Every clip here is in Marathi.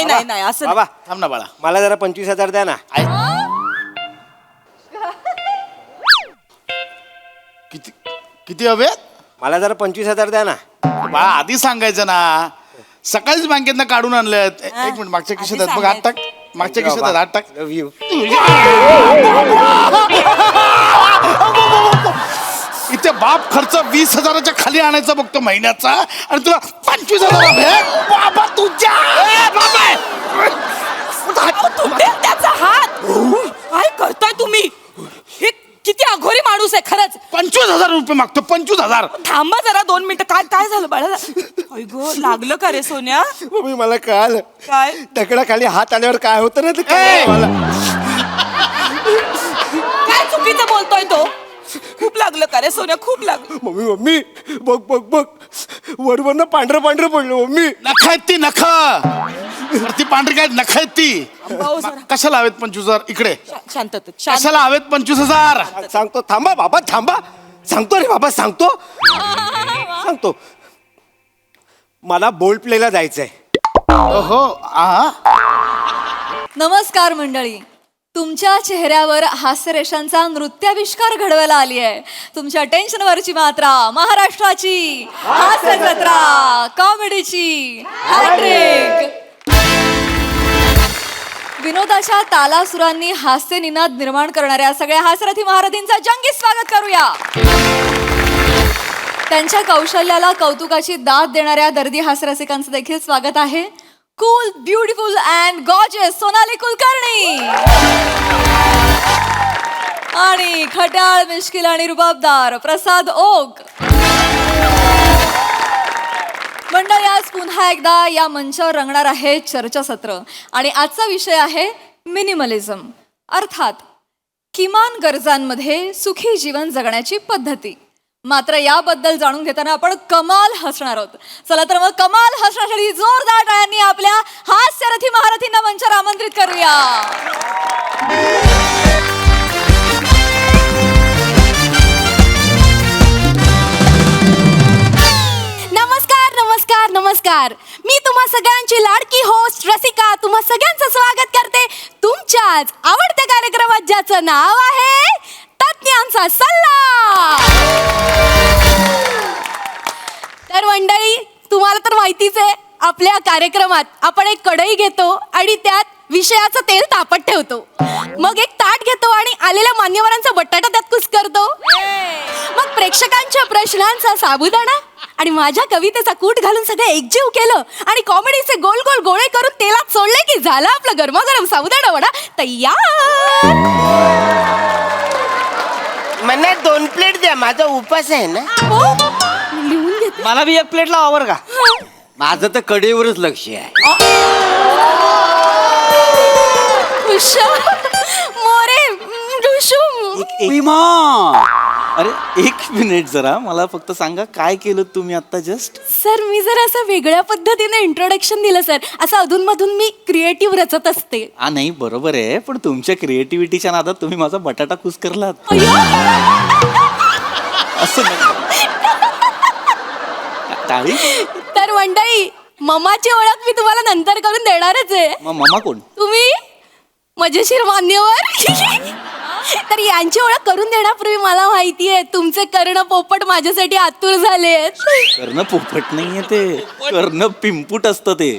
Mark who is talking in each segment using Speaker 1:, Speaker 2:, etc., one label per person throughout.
Speaker 1: नाही नाही नाही असं
Speaker 2: बाबा
Speaker 3: थांब ना बाळा.
Speaker 2: मला जरा 25,000 द्या ना.
Speaker 3: किती किती हवे?
Speaker 2: मला जरा 25,000 द्या ना.
Speaker 3: बाळा आधी सांगायचं ना. सकाळीच बँकेतनं काढून आणलं. एक मिनिट मागच्या खिशात आहेत बघ. हात टाक. मागच्या खिशात आहेत, हात टाक.
Speaker 2: Love you.
Speaker 3: इथे बाप खर्च 20,000च्या खाली आणायचा बघतो महिन्याचा आणि तुला 25,000 बाबा तुझ्या
Speaker 1: त्याचा हात काय करताय तुम्ही? हे किती अघोरी माणूस आहे खरंच.
Speaker 3: 25,000 रुपये मागतो. 25,000.
Speaker 1: थांबा जरा 2 मिनिटं. काय काय झालं बाळाला? अय गो लागलं का रे सोन्या?
Speaker 2: मम्मी मला कळालं
Speaker 1: काय
Speaker 2: दगडाखाली हात आल्यावर काय होतं ना ते कळलं मला.
Speaker 1: काय चुकीचं बोलतोय तो? खूप लागलं का रे सोन्या? खूप लागलं.
Speaker 2: मम्मी मम्मी बघ बघ बघ वरवरनं पांढरं पांढरं पडलं मम्मी.
Speaker 3: नख आहेत ती नख. ती पांढरी काय नख आहेत ती.
Speaker 1: भाऊ जरा
Speaker 3: कशाला हवेत 25,000? इकडे
Speaker 1: शांत
Speaker 3: कशाला हवेत 25,000?
Speaker 2: सांगतो थांबा बाबा थांबा. सांगतो रे बाबा सांगतो. मला बोल्ड प्लेला जायचंय.
Speaker 3: हो
Speaker 4: नमस्कार मंडळी. तुमच्या चेहऱ्यावर हास्यरेषांचा नृत्याविष्कार घडवायला आली आहे. तुमच्या टेन्शनवरची मात्रा महाराष्ट्राची हास्य जत्रा कॉमेडीची हॅट्रिक. विनोदाच्या तालासुरांनी हास्य निनाद निर्माण करणाऱ्या सगळ्या हास्यरथी महारथींचं जंगी स्वागत करूया. त्यांच्या कौशल्याला कौतुकाची दाद देणाऱ्या दर्दी हास्यरसिकांचं देखील स्वागत आहे. Cool beautiful and gorgeous Sonali Kulkarni आणि खट्याळ मिश्किल आणि रुबाबदार प्रसाद ओक. मंडळी आज पुन्हा एकदा या मंचावर रंगणार आहे चर्चासत्र आणि आजचा विषय आहे मिनिमलिझम अर्थात किमान गरजांमध्ये सुखी जीवन जगण्याची पद्धती. मात्र याबद्दल जाणून घेताना आपण कमाल हसणार आहोत. चला तर मग कमाल हसण्यासाठी जोरदार टाळ्यांनी आपल्या हास्यरथी महारथींना मंचावर आमंत्रित करूया.
Speaker 5: नमस्कार नमस्कार नमस्कार. मी तुम्हा सगळ्यांची लाडकी होस्ट रसिका तुम्हा सगळ्यांचं स्वागत करते तुमच्याच आवडत्या कार्यक्रमात ज्याचं नाव आहे तज्ञांचा सल्ला. तर मंडळी तुम्हाला तर माहितीच आहे आपल्या कार्यक्रमात आपण एक कढई घेतो आणि त्यात विषयाचं तेल तापत ठेवतो. मग एक ताट घेतो आणि आलेल्या मान्यवरांचा बटाटा त्यात कुस्करतो. मग प्रेक्षकांच्या प्रश्नांचा साबुदाणा आणि माझ्या कवितेचा कूट घालून सगळं एकजीव केलं आणि कॉमेडीचे गोल गोल गोळे करून तेलात सोडले की झाला आपला गरमागरम साबुदाणा वडा तयार.
Speaker 6: मला 2 प्लेट द्या. माझा उपास आहे ना.
Speaker 5: लिहून घेते.
Speaker 6: मला बी 1 प्लेट लावा का. माझं तर कडेवरच लक्ष आहे.
Speaker 5: मोरे
Speaker 7: विमा. अरे 1 मिनिट जरा मला फक्त सांगा काय केलं तुम्ही आता जस्ट?
Speaker 5: सर मी जर असं वेगळ्या पद्धतीने इंट्रोडक्शन दिलं सर. असं अधूनमधून मी क्रिएटिव्ह रचत असते.
Speaker 7: नाही बरोबर आहे पण तुमच्या क्रिएटिव्हिटीच्या नादात तुम्ही माझा बटाटा कुस्करलात. असं नाही. टाळी.
Speaker 5: तर मंडळी ममाची ओळख मी तुम्हाला नंतर करून देणारच आहे.
Speaker 7: मग मामा कोण?
Speaker 5: तुम्ही मजेशीर मान्यवर. तर यांची ओळख करून देण्यापूर्वी मला माहिती आहे तुमचे कर्ण पोपट माझ्यासाठी आतुर झाले.
Speaker 7: कर्ण पोपट नाहीये ते. कर्ण पिंपूट असतं ते.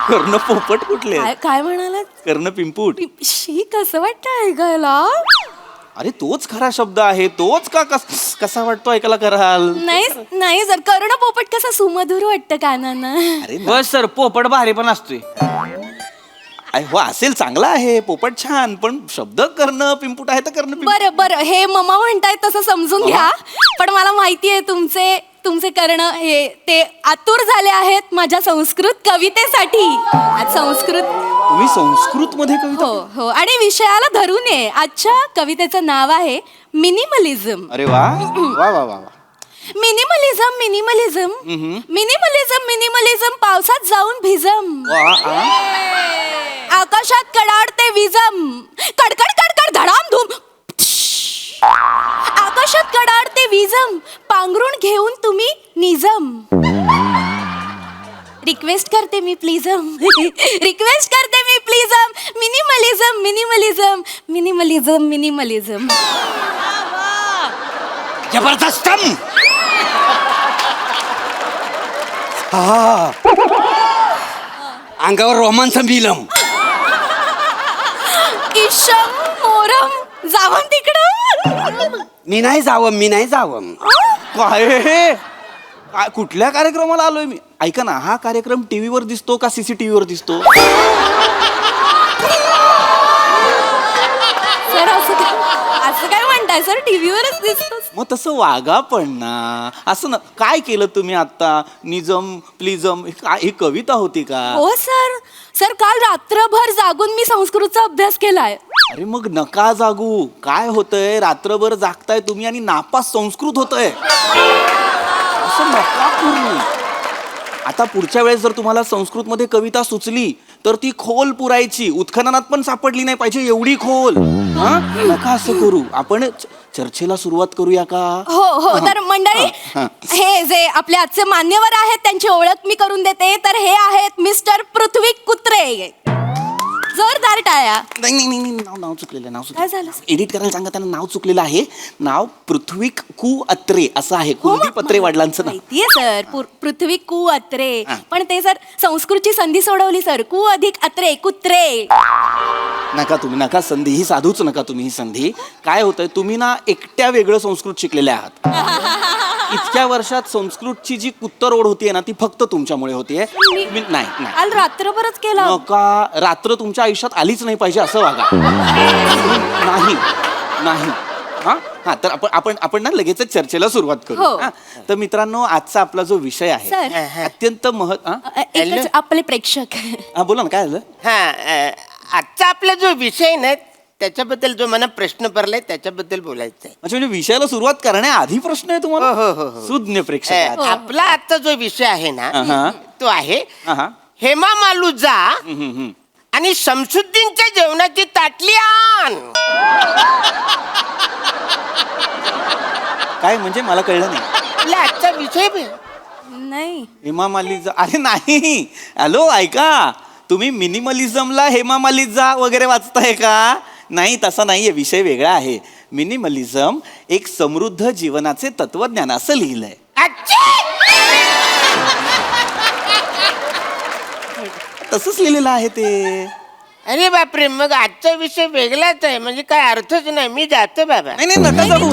Speaker 7: कर्ण पोपट कुठले?
Speaker 5: काय म्हणालात?
Speaker 7: कर्ण पिंपूट.
Speaker 5: शी कसं वाटतं ऐकायला?
Speaker 7: अरे तोच खरा शब्द आहे. तोच का कसा वाटतो ऐकायला कराल?
Speaker 5: नाही सर कर्ण पोपट कसा सुमधुर वाटतं कानांना.
Speaker 7: अरे
Speaker 6: बस सर पोपट भारी पण असतोय.
Speaker 7: हो असेल चांगला आहे पोपट छान पण शब्द कर्ण पिंपूट आहे तर कर्ण पिंपूट.
Speaker 5: बरं बरं हे ममा म्हणतायत तसं समजून घ्या. पण मला माहिती आहे तुमचे कर्ण हे ते आतुर झाले आहेत माझ्या संस्कृत कवितेसाठी. आज संस्कृत.
Speaker 7: तुम्ही संस्कृत मध्ये कविता?
Speaker 5: हो आणि विषयाला धरून आहे. आजच्या कवितेचं नाव आहे मिनिमलिझम.
Speaker 7: अरे वा वा वा वा.
Speaker 5: मिनिमलिझम मिनिमलिझम मिनिमलिझम मिनिमलिझम पावसात जाऊन भिजम. आकाशात कडाडते विजम. कडकड कडकड धडाम धूम. आकाशात कडाडते विजम पांघरून घेऊन तुम्ही निजम. रिक्वेस्ट करते मी प्लीजम रिक्वेस्ट करते मी प्लीजम मिनिमलिझम मिनिमलिझम मिनिमलिझम मिनिमलिझम
Speaker 6: जबरदस्त
Speaker 2: हा
Speaker 6: अंगावर रोमांच मिलम.
Speaker 5: इशम मोरम जावं तिकडं.
Speaker 6: मी नाही जावं.
Speaker 7: काय हे? काय कुठल्या कार्यक्रमाला आलोय मी? ऐका ना, हा कार्यक्रम टीव्हीवर दिसतो का सीसीटीव्हीवर दिसतो?
Speaker 5: सर असं काय म्हणताय सर टीव्हीवरच दिसतो.
Speaker 7: मग तसं वागा पण ना. असं ना, काय केलं तुम्ही आता? निजम प्लिजम ही कविता होती का?
Speaker 5: हो सर सर काल रात्रभर जागून मी संस्कृतचा अभ्यास केलाय.
Speaker 7: अरे मग नका जागू. काय होतंय, रात्रभर जागताय तुम्ही आणि नापास संस्कृत होतंय. असं नका करू. आता पुढच्या वेळेस जर तुम्हाला संस्कृतमध्ये कविता सुचली तर ती खोल पुरायची. उत्खननात पण सापडली नाही पाहिजे एवढी खोल. हा, नका असं करू. आपण चर्चेला सुरुवात करूया का?
Speaker 5: हो तर मंडळी
Speaker 7: हा.
Speaker 5: हे जे आपले आजचे मान्यवर आहेत त्यांची ओळख मी करून देते. तर हे आहेत मिस्टर पृथ्वी कुत्रे. जोरदार टाळ्या.
Speaker 7: नाही, नाव चुकलेलं.
Speaker 5: काय झालं?
Speaker 7: एडिट करायला सांगा त्यांना. नाव चुकलेलं आहे. नाव पृथ्वी कु अत्रे असं आहे.
Speaker 5: हो,
Speaker 7: कुलदीप अत्रे वडिलांचं नाव.
Speaker 5: माहितीये सर पृथ्वी कु अत्रे.
Speaker 7: हा.
Speaker 5: पण ते सर संस्कृतची संधी सोडवली सर. कु अधिक अत्रे कुत्रे.
Speaker 7: नका संधी ही साधूच नका तुम्ही ही संधी. काय होतंय, तुम्ही ना एकट्या वेगळं संस्कृत शिकलेले आहात. इतक्या वर्षात संस्कृतची जी कुत्तर ओढ होतीये ना ती फक्त तुमच्यामुळे होतीये. नाही
Speaker 5: काल रात्रभरच केला.
Speaker 7: नका. रात्र तुमच्या आयुष्यात आलीच नाही पाहिजे असं वागा. नाही हा तर आपण ना लगेच चर्चेला सुरुवात करू.
Speaker 5: हो.
Speaker 7: हा? तर मित्रांनो, आजचा आपला जो विषय आहे
Speaker 5: सर.
Speaker 7: अत्यंत
Speaker 5: एकच आपले प्रेक्षक.
Speaker 7: बोला ना, काय झालं?
Speaker 8: हा आजचा आपला जो विषय ना त्याच्याबद्दल जो मला प्रश्न पडलाय त्याच्याबद्दल बोलायचं आहे.
Speaker 7: अच्छा, म्हणजे विषयाला सुरुवात करण्याआधी प्रश्न आहे तुम्हाला?
Speaker 8: हो.
Speaker 7: सुज्ञ प्रेक्षक.
Speaker 8: आपला आजचा जो विषय आहे
Speaker 7: हा.
Speaker 8: ना तो आहे
Speaker 7: हा.
Speaker 8: हेमा मालूजा आणि शमशुद्दीनच्या जेवणाची ताटली आण.
Speaker 7: काय म्हणजे मला कळलं नाही.
Speaker 8: आपला आजचा विषय
Speaker 5: नाही
Speaker 7: हेमा मालिजा. अरे नाही, हॅलो ऐका, तुम्ही मिनिमलिझमला हेमा मालिजा वगैरे वाचताय का? नाही, तसा नाहीये. विषय वेगळा आहे. मिनिमलिझम एक समृद्ध जीवनाचे तत्वज्ञान असं लिहिलंय. तसंच लिहिलेलं आहे ते.
Speaker 8: अरे बापरे, मग आजचा विषय वेगळाच आहे. म्हणजे काय अर्थच नाही. मी जातो बाबा.
Speaker 7: नाही, नका जाऊ.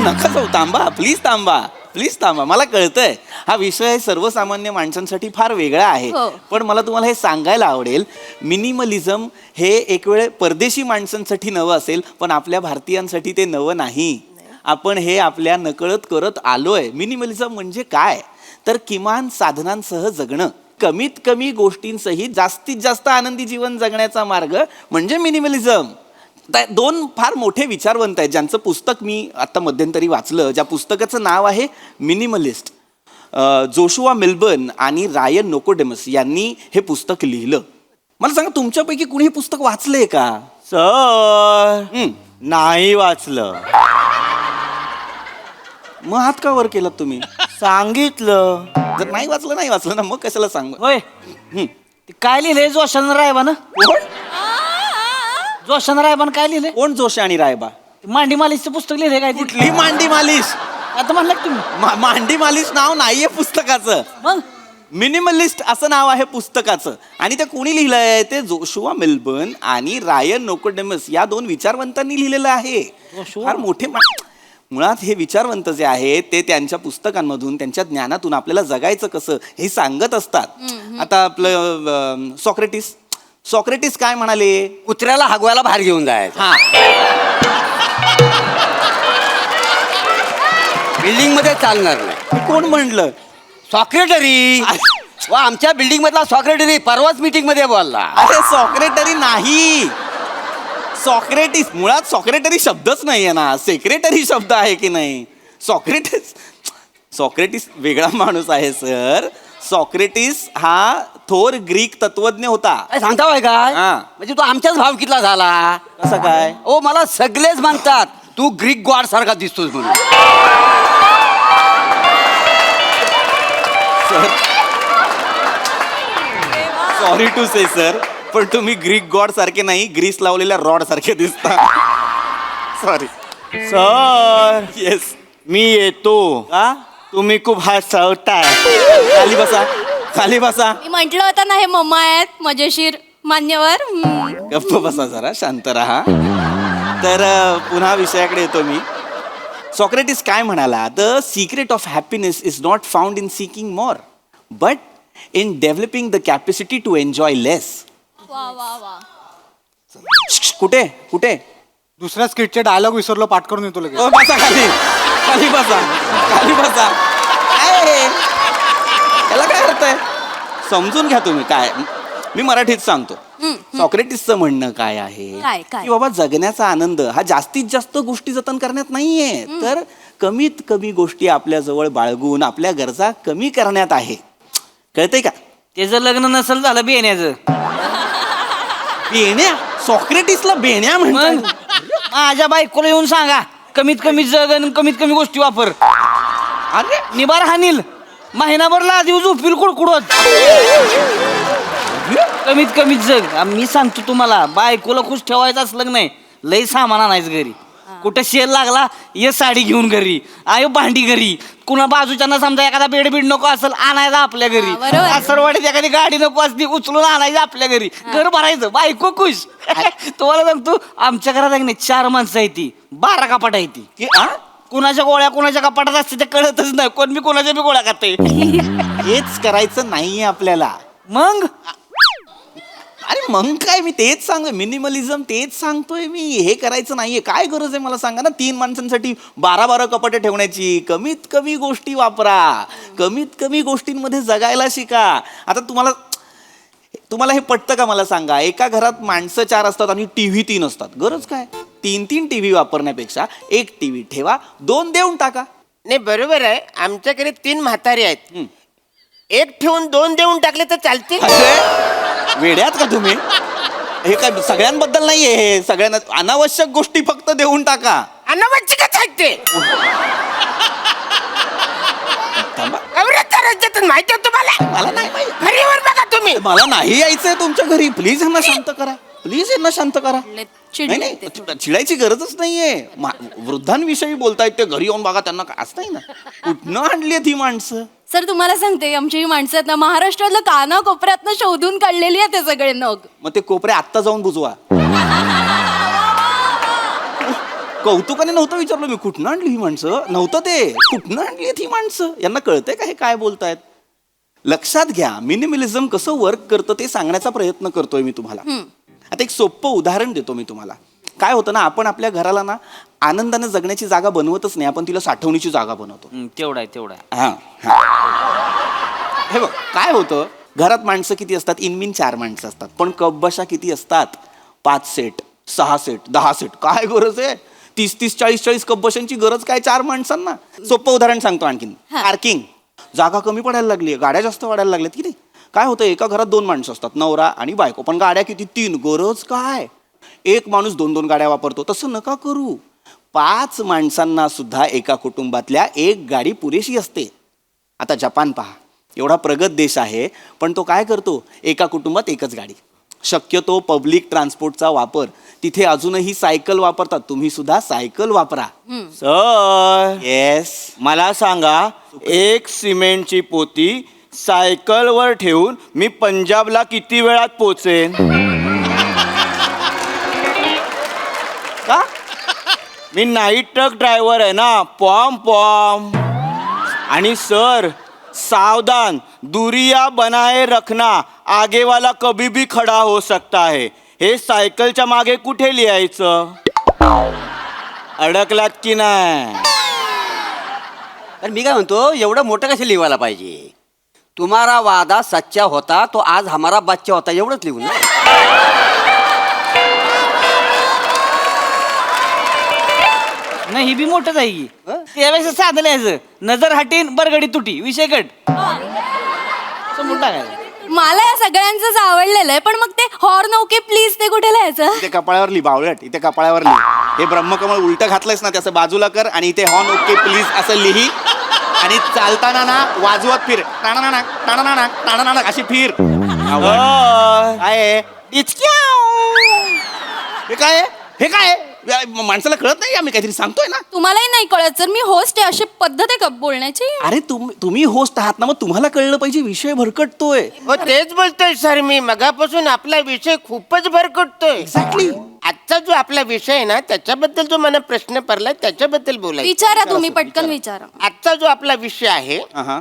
Speaker 7: प्लीज थांबा. मला कळतंय हा विषय सर्वसामान्य माणसांसाठी फार वेगळा आहे.
Speaker 5: हो.
Speaker 7: पण मला तुम्हाला हे सांगायला आवडेल, मिनिमलिझम हे एक वेळ परदेशी माणसांसाठी नवं असेल, पण आपल्या भारतीयांसाठी ते नवं नाही. आपण हे आपल्या नकळत करत आलोय. मिनिमलिझम म्हणजे काय, तर किमान साधनांसह जगणं, कमीत कमी गोष्टींसहित जास्तीत जास्त आनंदी जीवन जगण्याचा मार्ग म्हणजे मिनिमलिझम. दोन फार मोठे विचारवंत आहेत ज्यांचं पुस्तक मी आता मध्यंतरी वाचलं. ज्या पुस्तकाचं नाव आहे मिनिमलिस्ट. जोशुआ मिल्बर्न आणि रायन नोकोडेमस यांनी हे पुस्तक लिहिलं. मला सांगा, तुमच्यापैकी कुणी हे पुस्तक वाचलंय का?
Speaker 2: सर नाही वाचलं.
Speaker 7: मग हात का वर केलात तुम्ही?
Speaker 2: सांगितलं.
Speaker 7: जर नाही वाचलं ना, मग कशाला सांग.
Speaker 6: होय काय लिहिलंय जोशान रायबानं? जोशान रायबानं काय लिहिलंय?
Speaker 7: कोण जोशी आणि रायबा?
Speaker 6: मांडी मालिशचं पुस्तक लिहिलंय काय?
Speaker 7: कुठली मांडी मालिश?
Speaker 6: आता म्हणलं का तुम्ही?
Speaker 7: मांडी मालिश नाव नाहीये पुस्तकाचं.
Speaker 6: मग
Speaker 7: मिनिमलिस्ट असं नाव आहे पुस्तकाचं. आणि ते कोणी लिहिलंय? ते जोशुआ मिल्बर्न आणि रायन नोकोडेमस या दोन विचारवंतांनी लिहिलेलं आहे. फार मोठे मुळात हे विचारवंत जे आहेत ते त्यांच्या पुस्तकांमधून, त्यांच्या ज्ञानातून आपल्याला जगायचं कसं हे सांगत असतात. आता आपलं सॉक्रेटिस काय म्हणाले?
Speaker 6: कुत्र्याला हगवायला बाहेर घेऊन जायचं.
Speaker 7: हा,
Speaker 6: बिल्डिंग मध्ये चालणार नाही.
Speaker 7: कोण म्हणलं?
Speaker 6: सॉक्रेटरी. वा, आमच्या बिल्डिंग मधला सॉक्रेटरी परवाच मीटिंग मध्ये बोलला.
Speaker 7: अरे सॉक्रेटरी नाही, सॉक्रेटिस. मुळात सॉक्रेटरी शब्दच नाहीये ना, सेक्रेटरी शब्द आहे की नाही. सॉक्रेटिस वेगळा माणूस आहे सर. सॉक्रेटिस हा थोर ग्रीक तत्वज्ञ होता.
Speaker 6: काय सांगता होय काय?
Speaker 7: हा.
Speaker 6: म्हणजे तू आमच्याच भावकीतला झाला.
Speaker 7: कसं काय?
Speaker 6: ओ, मला सगळेच म्हणतात तू ग्रीक गॉड सारखा दिसतोस म्हणून.
Speaker 7: Sir sorry to say sir, पण तुम्ही ग्रीक गॉड सारखे नाही, ग्रीस लावलेल्या रॉड सारखे दिसता. सॉरी.
Speaker 6: Sir
Speaker 7: yes.
Speaker 6: मी येतो.
Speaker 7: का?
Speaker 6: तुम्ही खूप हसवताय.
Speaker 7: खाली बसा, खाली बसा.
Speaker 5: मी म्हंटल होतं ना हे मम्मा आहेत मजेशीर मान्यवर.
Speaker 7: गप्प बसा जरा, शांत राहा. तर पुन्हा विषयाकडे येतो मी. सॉक्रेटिस काय म्हणाला? The secret of happiness is not found in seeking more but in developing the capacity to enjoy less.
Speaker 5: वा वा वा.
Speaker 7: कुठे कुठे?
Speaker 3: दुसऱ्या स्किटचे डायलॉग विसरलो, पाठ करून येतो लगेच.
Speaker 7: बसा खाली, खाली बसा, खाली बसा. काय हे? याला काय अर्थ आहे? समजून घ्या तुम्ही. काय मी मराठीत सांगतो. सॉक्रेटिसचं म्हणणं काय आहे
Speaker 5: काय?
Speaker 7: की बाबा जगण्याचा आनंद हा जास्तीत जास्त गोष्टी जतन करण्यात नाहीये, तर कमीत कमी गोष्टी आपल्या जवळ बाळगून आपल्या गरजा कमी करण्यात आहे. कळतंय का?
Speaker 6: त्याचं लग्न नसेल झालं बेण्याचं.
Speaker 7: बेण्या? सॉक्रेटिसला बेण्या म्हणतात?
Speaker 6: माझ्या बायकोला येऊन सांगा कमीत कमी जग आणि कमीत कमी गोष्टी वापर.
Speaker 7: अरे
Speaker 6: निबार हानील महिनाभर लादीव झोपील कुडकुडत. कमीत कमी जग. मी सांगतो तुम्हाला, बायकोला खुश ठेवायचं असलं नाही लई सामान आणायचं घरी. कुठं शेल लागला ये साडी घेऊन घरी, आयो भांडी घरी. कुणा बाजूच्यांना समजा एखादा बेड बीड नको असेल आणायचा आपल्या घरी.
Speaker 5: बरोबर.
Speaker 6: सरवाडीत एखादी गाडी नको असती उचलून आणायचं आपल्या घरी. घर भरायचं, बायको खुश. तुम्हाला सांगतो आमच्या घरात नाही 4 माणसं आहे ती, 12 कपाट आहे ती.
Speaker 7: की आ?
Speaker 6: कुणाच्या गोळ्या कुणाच्या कपाटात असते ते कळतच नाही. कोण मी कोणाच्या बी गोळ्या खाते.
Speaker 7: हेच करायचं नाहीये आपल्याला.
Speaker 6: मग
Speaker 7: अरे मग काय, मी तेच सांग, मिनिमलिझम तेच सांगतोय मी. हे करायचं नाहीये. काय गरज आहे मला सांगा ना, 3 माणसांसाठी 12 कपाटे ठेवण्याची. कमीत कमी गोष्टी वापरा, कमीत कमी गोष्टींमध्ये जगायला शिका. आता तुम्हाला हे पटतं का मला सांगा? एका घरात माणसं 4 असतात आणि टीव्ही 3 असतात. गरज काय? 3 टीव्ही वापरण्यापेक्षा 1 टीव्ही ठेवा, 2 देऊन टाका.
Speaker 8: नाही बरोबर आहे. आमच्याकडे 3 म्हातारे आहेत. 1 ठेवून 2 देऊन टाकले तर चालतील.
Speaker 7: अरे, वेड्यात का तुम्ही? हे काय सगळ्यांबद्दल नाहीये, हे सगळ्यांना अनावश्यक गोष्टी फक्त देऊन टाका.
Speaker 8: अनावश्यकच आहेत ते.
Speaker 7: थांबा.
Speaker 8: राज्यातून माहिती आहे तुम्हाला?
Speaker 7: मला नाही माहिती.
Speaker 8: घरीवर बघा तुम्ही.
Speaker 7: मला नाही यायचंय तुमच्या घरी. प्लीज यांना शांत करा, प्लीज यांना शांत करा.
Speaker 5: चिडले
Speaker 7: नाही नाही, चिडायची गरजच नाहीये. वृद्धांविषयी बोलतायत ते, घरी येऊन बघा त्यांना काय असं नाही ना. कुठनं आणली ही माणसं?
Speaker 5: सर तुम्हाला सांगते आमची ही माणसं आहेत ना महाराष्ट्रातलं कानाकोपऱ्यातनं शोधून काढलेली आहे ते सगळे नग.
Speaker 7: मग ते कोपरे आत्ता जाऊन बुजवा. कौतुकाने नव्हतं विचारलं मी, कुठनं आणली ही माणसं. नव्हतं ते, कुठनं आणली ही माणसं. यांना कळतंय का हे काय बोलतायत? लक्षात घ्या, मिनिमलिझम कसं वर्क करतं ते सांगण्याचा प्रयत्न करतोय मी तुम्हाला. आता एक सोपं उदाहरण देतो मी तुम्हाला. काय होतं ना, आपण आपल्या घराला ना आनंदाने जगण्याची जागा बनवतच नाही, आपण तिला साठवणीची जागा बनवतो.
Speaker 6: तेवढा आहे तेवढा आहे.
Speaker 7: हे बघ काय होतं, घरात माणसं किती असतात? इनमिन 4 माणसं असतात, पण कपबशा किती असतात? 5 सेट, 6 सेट, 10 सेट. काय गरज आहे 30-30, 40-40 कपबशांची गरज काय 4 माणसांना? सोपं उदाहरण सांगतो आणखीन. पार्किंग. जागा कमी पडायला लागली, गाड्या जास्त वाढायला लागल्यात की नाही? काय होतं, एका घरात 2 माणसं असतात, नवरा आणि बायको, पण गाड्या किती? 3. गरज काय? 1 माणूस 2-2 गाड्या वापरतो. तसं नका करू. 5 माणसांना सुद्धा एका कुटुंबातल्या 1 गाडी पुरेशी असते. आता जपान पहा, एवढा प्रगत देश आहे, पण तो काय करतो? एका कुटुंबात 1च गाडी. शक्यतो पब्लिक ट्रान्सपोर्टचा वापर. तिथे अजूनही सायकल वापरतात. तुम्ही सुद्धा सायकल वापरा.
Speaker 6: Sir
Speaker 7: yes.
Speaker 6: मला सांगा, 1 सिमेंटची पोती सायकलवर ठेवून मी पंजाबला किती वेळात पोचेन? का? मी नाईट ट्रक ड्रायव्हर आहे ना, पॉम. आणि सर सावधान, दुरिया बनाए रखना, आगे वाला कभी भी खडा हो सकता है. हे सायकलच्या मागे कुठे लिहायचं? अडकलात की नाही?
Speaker 9: तर मी काय म्हणतो, एवढं मोठं कसं लिहायला पाहिजे? तुम्हारा वादा सच्चा होता तो आज हमारा बच्चा होता, एवढंच लिहून ना.
Speaker 6: नाही ही बी मोठंच आहे की. त्यापेक्षा साधं लिहायचं, नजर हटीन बरगडी तुटी, विषय कट. समजून टाकायचं.
Speaker 5: मला या सगळ्यांचंच आवडलेलं आहे, पण मग ते हॉर्न ओके प्लीज ते कुठे लिहायचं?
Speaker 7: इथे कपाळावर लिहि बावळट, इथे कपाळावर लिहि. हे ब्रह्मकमळ उलट घातलंयस ना, त्याचं बाजूला कर आणि इथे हॉर्न ओके प्लीज असं लिही. आणि चालताना ना वाजवत फिर, टाणानाक टाणानाक टाणानाक अशी फिर.
Speaker 2: काय आहे?
Speaker 7: हे काय आहे? हे काय आहे? माणसाला कळत नाही आम्ही काहीतरी सांगतोय ना.
Speaker 5: तुम्हालाही नाही कळत जर मी होस्ट आहे अशी पद्धत आहे का बोलण्याची.
Speaker 7: अरे तुम्ही होस्ट आहात ना, मग तुम्हाला कळलं पाहिजे विषय भरकटतोय.
Speaker 8: हो तेच बोलतोय सर मी मगापासून आपला विषय खूपच भरकटतोय.
Speaker 7: एक्झॅक्टली.
Speaker 8: आजचा जो आपला विषय आहे ना त्याच्याबद्दल जो मला प्रश्न पडलाय त्याच्याबद्दल बोलायचं.
Speaker 5: विचारा तुम्ही पटकन विचारा.
Speaker 8: आजचा जो आपला विषय आहे
Speaker 7: हा.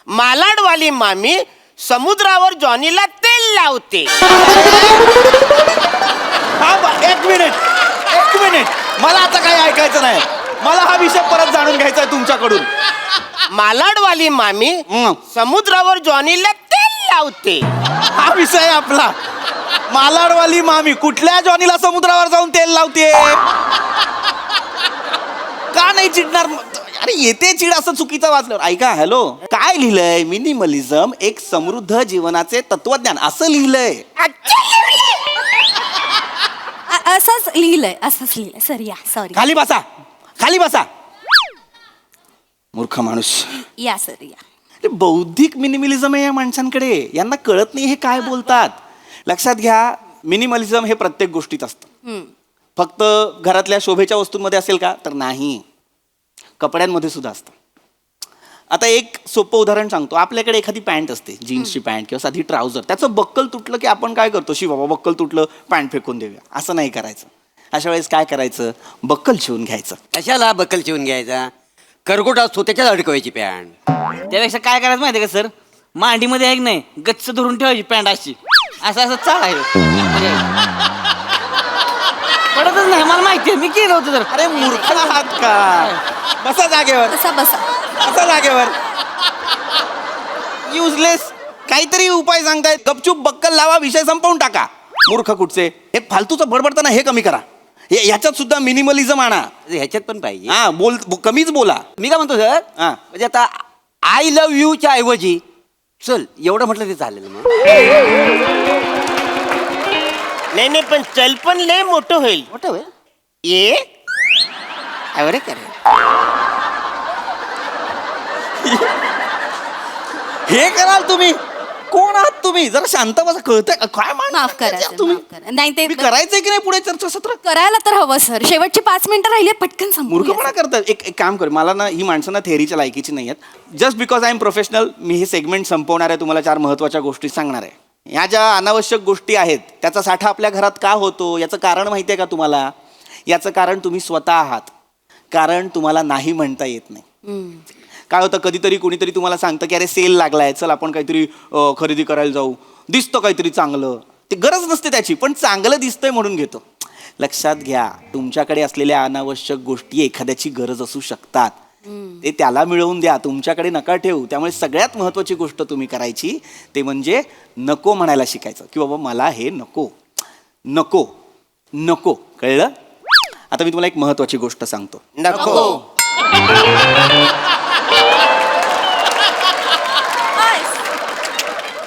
Speaker 8: मालाडवाली मामी समुद्रावर जॉनीला तेल लावते.
Speaker 7: एक मिनिट मला आता काही ऐकायचं नाही. मला हा विषय परत जाणून घ्यायचा आहे तुमच्याकडून.
Speaker 8: मालाडवाली मामी समुद्रावर जॉनीला तेल लावते.
Speaker 7: हा विषय आहे आपला. मालाडवाली मामी कुठल्या जॉनीला समुद्रावर जाऊन तेल लावते? का नाही चिडणार? अरे येते चिड असं चुकीचं वाचल्यावर. ऐका, हॅलो, काय लिहिलंय? मिनिमलिझम एक समृद्ध जीवनाचे तत्वज्ञान असं लिहिलंय.
Speaker 5: असंच लिहिलंय सर. या सॉरी.
Speaker 7: खाली बसा मूर्ख माणूस.
Speaker 5: या सर या.
Speaker 7: ते बौद्धिक मिनिमलिझम आहे या माणसांकडे. यांना कळत नाही हे काय बोलतात. लक्षात घ्या, मिनिमलिझम हे प्रत्येक गोष्टीत असतं. फक्त घरातल्या शोभेच्या वस्तूंमध्ये असेल का? तर नाही, कपड्यांमध्ये सुद्धा असतं. आता एक सोपं उदाहरण सांगतो. आपल्याकडे एखादी पॅन्ट असते, जीन्सची पॅन्ट किंवा साधी ट्राउझर. त्याचं बक्कल तुटलं की आपण काय करतो? बाबा बक्कल तुटलं, पॅन्ट फेकून देऊया. असं नाही करायचं. अशा वेळेस काय करायचं? बक्कल शिवून घ्यायचं.
Speaker 9: कशाला बकल शिवून घ्यायचा? करकोट असतो त्याच्यात अडकवायची पॅन्ट.
Speaker 6: त्यापेक्षा काय करायचं माहितीये का सर? मांडीमध्ये आहे की नाही गच्च धरून ठेवायची पॅन्ट अशी असं चालायचं. पडतच नाही. मला माहितीये, मी केलं होतं तर.
Speaker 7: अरे मूर्ख आहात का? बसा जागेवर. युजलेस काहीतरी उपाय सांगतायत. गपचूप बक्कल लावा, विषय संपवून टाका. मूर्ख कुठचे? हे फालतूचं बडबडताना हे कमी करा. ह्याच्यात सुद्धा मिनिमलिझम आणा.
Speaker 9: ह्याच्यात पण पाहिजे.
Speaker 7: हा, कमीच बोला.
Speaker 9: मी काय म्हणतो सर,
Speaker 7: हा.
Speaker 9: म्हणजे आता आय लव्ह यूच्या ऐवजी चल एवढं म्हटलं ते चालेल मग.
Speaker 8: नाही पण चल पण लय मोठं होईल.
Speaker 9: मोठं होय.
Speaker 8: ये अरे करे
Speaker 7: हे कराल तुम्ही? कोण आहात तुम्ही? जरा शांत बसा. कळतंय काय
Speaker 5: माफ करा सर,
Speaker 7: तुम्ही?
Speaker 5: माफ करा. नाही ते
Speaker 7: मी करायचंय की नाही पुढे चर्चासत्र?
Speaker 5: करायला तर हवं सर. शेवटची 5 मिनिटं राहिले पटकन
Speaker 7: मूर्खपणा
Speaker 5: संपूया.
Speaker 7: करतात. एक काम कर, मला ना ही माणसं ना थेअरीच्या लायकीची नाही आहेत. Just because I am professional मी हे सेगमेंट संपवणार आहे. तुम्हाला 4 महत्त्वाच्या गोष्टी सांगणार आहे. ह्या ज्या अनावश्यक गोष्टी आहेत त्याचा साठा आपल्या घरात का होतो याचं कारण माहिती आहे का तुम्हाला? याचं कारण तुम्ही स्वतः आहात. कारण तुम्हाला नाही म्हणता येत नाही. काय होतं, कधीतरी कोणीतरी तुम्हाला सांगतं की अरे सेल लागलाय, चल आपण काहीतरी खरेदी करायला जाऊ. दिसतं काहीतरी चांगलं, ते गरज नसते त्याची, पण चांगलं दिसतंय म्हणून घेतो. लक्षात घ्या, तुमच्याकडे असलेल्या अनावश्यक गोष्टी एखाद्याची गरज असू शकतात. ते त्याला मिळवून द्या, तुमच्याकडे नका ठेवू. त्यामुळे सगळ्यात महत्त्वाची गोष्ट तुम्ही करायची ते म्हणजे नको म्हणायला शिकायचं. की बाबा मला हे नको नको नको. कळलं? आता मी तुम्हाला एक महत्त्वाची गोष्ट सांगतो.
Speaker 8: नको.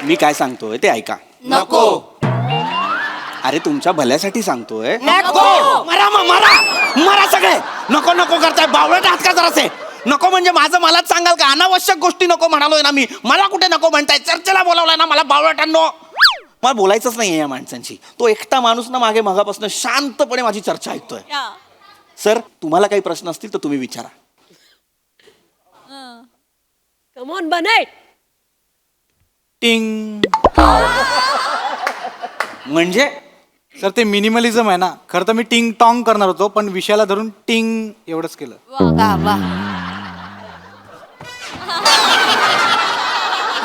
Speaker 7: मी काय सांगतोय ते ऐका.
Speaker 8: नको.
Speaker 7: अरे तुमच्या भल्यासाठी सांगतोय.
Speaker 8: नको.
Speaker 7: मरा सगळे. नको नको करताय. बावळट आहात का जरासे? नको म्हणजे माझं मलाच सांगाल का? अनावश्यक गोष्टी नको म्हणालोय ना मी. मला कुठे नको म्हणताय? चर्चेला बोलावलाय ना मला बावळटांनो. मला बोलायचंच नाहीये या माणसांची. तो एकटा माणूस ना मागे मगापासून शांतपणे माझी चर्चा ऐकतोय. सर, तुम्हाला काही प्रश्न असतील तर तुम्ही विचारा.
Speaker 5: कम ऑन बनाय.
Speaker 10: टिंग.
Speaker 7: म्हणजे
Speaker 10: सर ते मिनिमलिझम आहे ना, खरं तर मी टिंग टॉंग करणार होतो, पण विषयाला धरून टिंग एवढंच केलं.
Speaker 5: वा.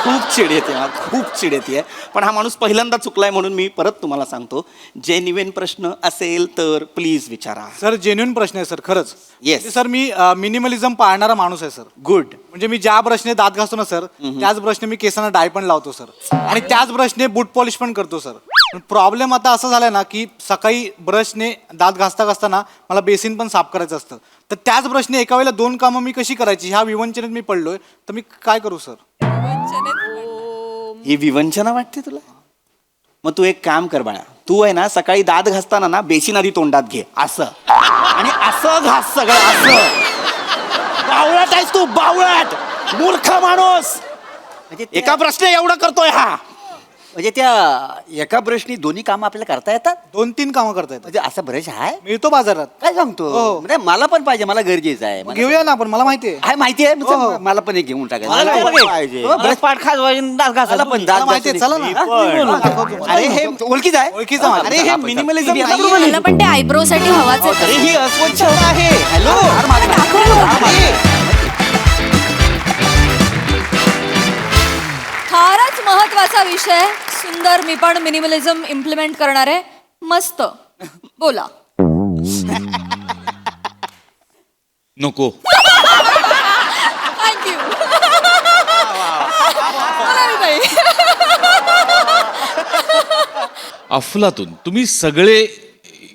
Speaker 7: खूप चिड येते, खूप चिड येते. पण हा माणूस पहिल्यांदा चुकलाय म्हणून मी परत तुम्हाला सांगतो. जेन्युइन प्रश्न असेल तर प्लीज विचारा.
Speaker 10: सर जेन्युइन प्रश्न आहे सर, खरंच.
Speaker 7: Yes.
Speaker 10: म्हणजे सर मी मिनिमलिझम पाळणारा माणूस आहे सर.
Speaker 7: गुड.
Speaker 10: म्हणजे मी ज्या ब्रशने दात घासतो ना सर, त्याच ब्रशने मी केसांना डाय पण लावतो सर. आणि त्याच ब्रशने बूट पॉलिश पण करतो सर. पण प्रॉब्लेम आता असा झालाय ना की सकाळी ब्रशने दात घासताना मला बेसिन पण साफ करायचं असतं. तर त्याच ब्रशने एका वेळेला 2 कामं मी कशी करायची ह्या विवंचनेत मी पडलोय. तर मी काय करू सर?
Speaker 7: ही विवंचना वाटते तुला? मग तू एक काम कर बाळा. तू आहे ना सकाळी दात घासताना ना बेसिन आधी तोंडात घे असं, आणि असं घास सगळं असं. बावळट आहेस तू, बावळट मूर्ख माणूस. एका प्रश्न एवढं करतोय हा.
Speaker 9: म्हणजे त्या एका ब्रशनी दोन्ही कामं आपल्याला करता येतात
Speaker 10: 2-3 कामं करता येतात.
Speaker 9: म्हणजे असा ब्रश आहे
Speaker 10: मिळतो बाजारात.
Speaker 9: काय सांगतो
Speaker 10: हो.
Speaker 9: म्हणजे मला पण पाहिजे, मला गरजेचं आहे मला-
Speaker 10: घेऊया ना आपण, मला माहिती आहे.
Speaker 9: आहे माहिती आहे
Speaker 10: हो, हो.
Speaker 9: मला पण एक घेऊन
Speaker 6: मला
Speaker 9: टाकायचं
Speaker 6: पण पाहिजे.
Speaker 9: ब्रश
Speaker 6: पाठ खास दात घासा
Speaker 9: मला पण दात
Speaker 10: मला माहिती आहे, चला ना.
Speaker 6: मी
Speaker 10: हा,
Speaker 6: पण.
Speaker 10: मी बोलू, दाखवतो तुम्हाला.
Speaker 9: अरे हे ओळखीचं आहे
Speaker 10: ओळखीचं माझं.
Speaker 9: अरे हे मिनिमलिझम
Speaker 5: मला पण ते आयब्रो साठी हवाच आहे.
Speaker 9: अरे ही अस्वच्छता आहे हॅलो
Speaker 4: फारच महत्वाचा विषय. सुंदर. मी पण मिनिमलिझम इम्प्लिमेंट करणार आहे. मस्त. बोला.
Speaker 11: नको.
Speaker 4: थँक्यू.
Speaker 11: अफलातून तुम्ही सगळे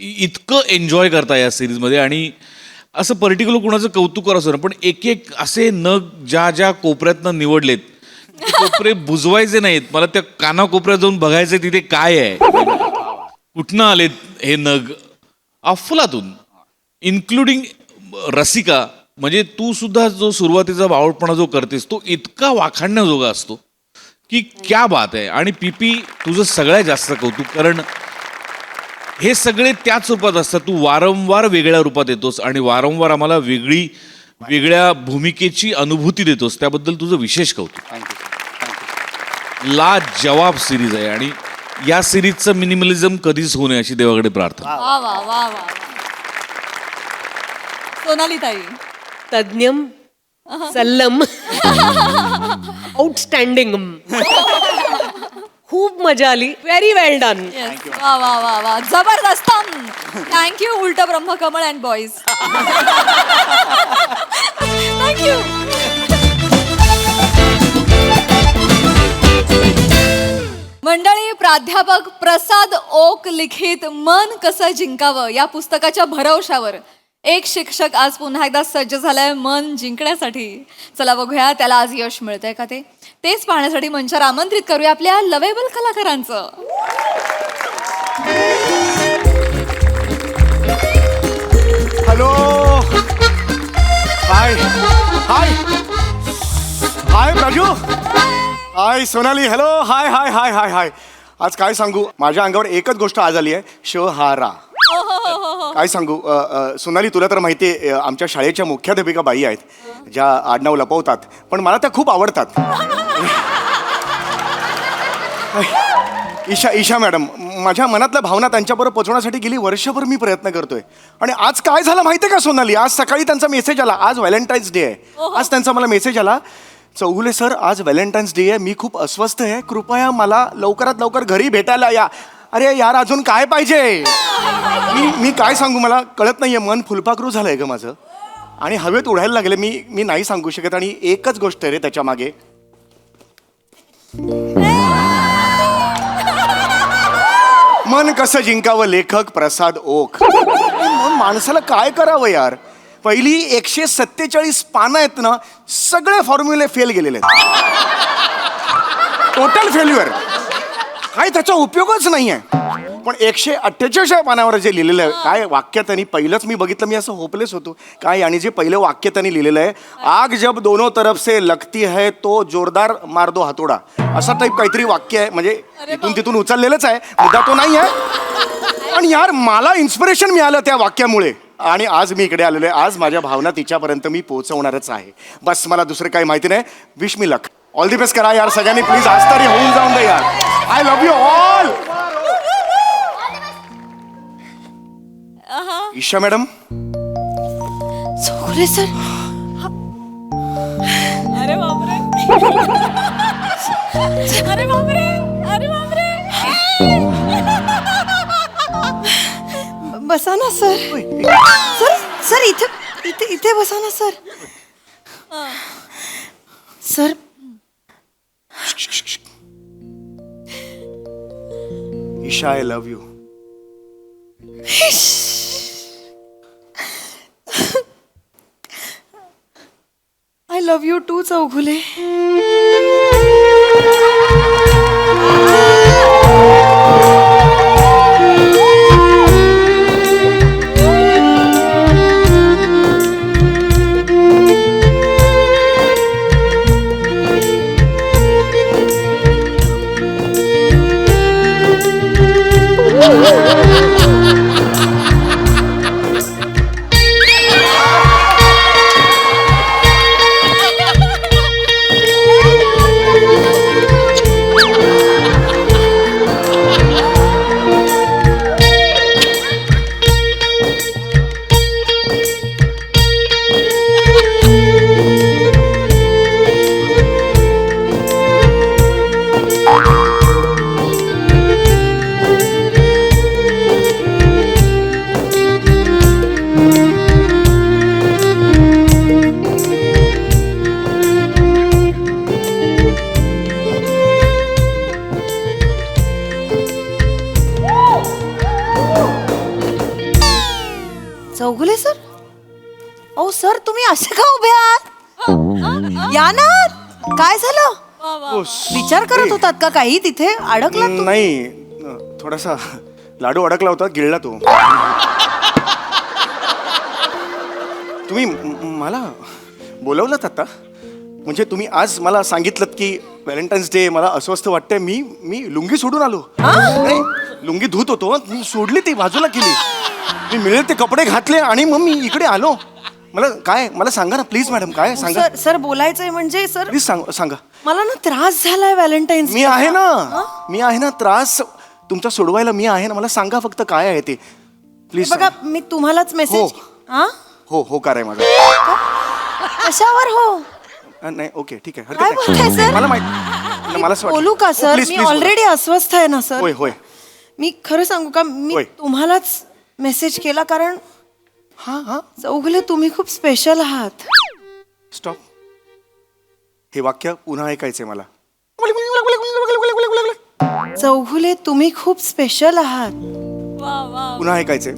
Speaker 11: इतकं एन्जॉय करता या सिरीजमध्ये आणि असं पर्टिक्युलर कोणाचं कौतुक करा असं पण एक एक असे नग ज्या ज्या कोपऱ्यातनं निवडलेत ते कोपरे बुजवायचे नाहीत. मला त्या कानाकोपऱ्यात जाऊन बघायचं तिथे काय आहे, कुठनं आलेत हे नग. अफलातून इन्क्लुडिंग रसिका. म्हणजे तू सुद्धा जो सुरुवातीचा बावळपणा जो करतेस तो इतका वाखाणण्याजोगा असतो की क्या बात आहे. आणि पीपी तुझं सगळ्यात जास्त कौतुक, कारण हे सगळे त्याच रूपात असतात. तू वारंवार वेगळ्या रूपात येतोस आणि वारंवार आम्हाला वेगळ्या भूमिकेची अनुभूती देतोस. त्याबद्दल तुझं विशेष कौतुक. ला जवाब सिरीज आहे आणि या सिरीजचं मिनिमलिझम कधीच होऊ नये अशी देवाकडे प्रार्थना.
Speaker 4: वा वा वा वा. सोनाली ताई.
Speaker 12: तज्ञम सल्लम आउटस्टँडिंग. खूप मजा आली. व्हेरी वेल डन.
Speaker 4: वा वा वा वा. जबरदस्त. थँक्यू उलट ब्रह्मकमळ अँड बॉईज. थँक्यू. मंडळी, प्राध्यापक प्रसाद ओक लिखित मन कसं जिंकावं या पुस्तकाच्या भरवशावर एक शिक्षक आज पुन्हा एकदा सज्ज झालाय मन जिंकण्यासाठी. चला बघूया त्याला आज यश मिळतंय का तेच पाहण्यासाठी मंचावर आमंत्रित करूया आपल्या लवेबल कलाकारांचं.
Speaker 2: हॅलो. हाय हाय हाय राजू. हाय सोनाली. हॅलो. हाय हाय हाय हाय हाय. आज काय सांगू, माझ्या अंगावर एकच गोष्ट आज आली आहे, शहारा. काय सांगू सोनाली, तुला तर माहिती आहे आमच्या शाळेच्या मुख्याध्यापिका बाई आहेत ज्या आडनाव लपवतात, पण मला त्या खूप आवडतात. ईशा मॅडम. माझ्या मनातल्या भावना त्यांच्याबरोबर पोचवण्यासाठी गेली वर्षभर मी प्रयत्न करतोय. आणि आज काय झालं माहिती आहे का सोनाली, आज सकाळी त्यांचा मेसेज आला. आज व्हॅलेंटाईन्स डे आहे. आज त्यांचा मला मेसेज आला, चौगुले सर आज व्हॅलेंटाईन्स डे आहे, मी खूप अस्वस्थ आहे, कृपया मला लवकरात लवकर घरी भेटायला या. अरे यार, अजून काय पाहिजे. मी काय सांगू, मला कळत नाहीये. मन फुलपाखरू झालंय ग माझं आणि हवेत उडायला लागले. मी नाही सांगू शकत. आणि एकच गोष्ट आहे रे त्याच्या मागे. मन कसं जिंकावं, लेखक प्रसाद ओक. माणसाला काय करावं यार. पहिली 147 पानं आहेत ना, सगळे फॉर्म्युले फेल गेलेले आहेत. Total failure. काय त्याचा उपयोगच नाही आहे. पण 148 पानावर जे लिहिलेलं आहे, काय वाक्य त्यांनी पहिलंच मी बघितलं, मी असं होपलेस होतो काय. आणि जे पहिलं वाक्य त्यांनी लिहिलेलं आहे, आग जब दोनों तरफ से लगती है तो जोरदार मार दो हातोडा, असा टाईप काहीतरी वाक्य आहे. म्हणजे इथून तिथून उचललेलंच आहे, मुद्दा तो नाही आहे. पण यार मला इन्स्पिरेशन मिळालं त्या वाक्यामुळे आणि आज मी इकडे आलेलो आहे. आज माझ्या भावना तिच्यापर्यंत मी पोहोचवणारच आहे. बस मला दुसरं काही माहिती नाही. Wish me luck. All the best करा यार सगळ्यांनी प्लीज. आज तरी होऊन जाऊन दे यार. I love you all. Isha madam.
Speaker 5: Chougule sir.
Speaker 4: अरे बापरे. अरे बापरे. अरे बापरे.
Speaker 5: बसा ना सर. सर सर इथे इथे इथे बसा ना sir. Sir
Speaker 2: Isha I love you.
Speaker 5: I love you too Chougule. Chougule sir? अहो सर, तुम्ही असे का उभे आहात? या ना. काय झालं? विचार करत होतात का काही तिथे? अडकला तू?
Speaker 2: नाही थोडासा लाडू अडकला होता, गिळला तो. तुम्ही मला बोलवलं आता? म्हणजे तुम्ही आज मला सांगितलं की व्हॅलेंटाईन्स डे, मला अस्वस्थ वाटतंय, मी लुंगी सोडून आलो. नाही, लुंगी धुत होतो, मी सोडली, ती बाजूला केली, मी मिळेल ते कपडे घातले आणि मग मी इकडे आलो. मला सांगा ना प्लीज मॅडम, काय सांगा.
Speaker 5: सर सर बोलायचंय म्हणजे सर,
Speaker 2: प्लीज सांगा.
Speaker 5: मला ना त्रास झालाय व्हॅलेंटाईन्स.
Speaker 2: मी आहे ना, त्रास तुमचा सोडवायला मी आहे ना. मला सांगा फक्त काय आहे ते प्लीज.
Speaker 5: बघा, मी तुम्हालाच मेसेज.
Speaker 2: हो कार आहे माझा.
Speaker 5: कशावर हो?
Speaker 2: नाही ओके ठीक आहे,
Speaker 5: काय
Speaker 2: हरकत
Speaker 5: बोलताय
Speaker 2: नाही.
Speaker 5: सर?
Speaker 2: मला माहिती, मला असं वाटतं.
Speaker 5: बोलू का सर?
Speaker 2: Please,
Speaker 5: मी
Speaker 2: please बोला.
Speaker 5: ऑलरेडी अस्वस्थ आहे ना सर.
Speaker 2: होय
Speaker 5: मी खरं सांगू का, मी
Speaker 2: होय.
Speaker 5: तुम्हालाच मेसेज केला कारण
Speaker 2: हा
Speaker 5: चौगुले तुम्ही खूप स्पेशल आहात.
Speaker 2: स्टॉप. हे वाक्य पुन्हा ऐकायचंय मला.
Speaker 5: चौगुले तुम्ही खूप स्पेशल आहात.
Speaker 2: पुन्हा ऐकायचंय.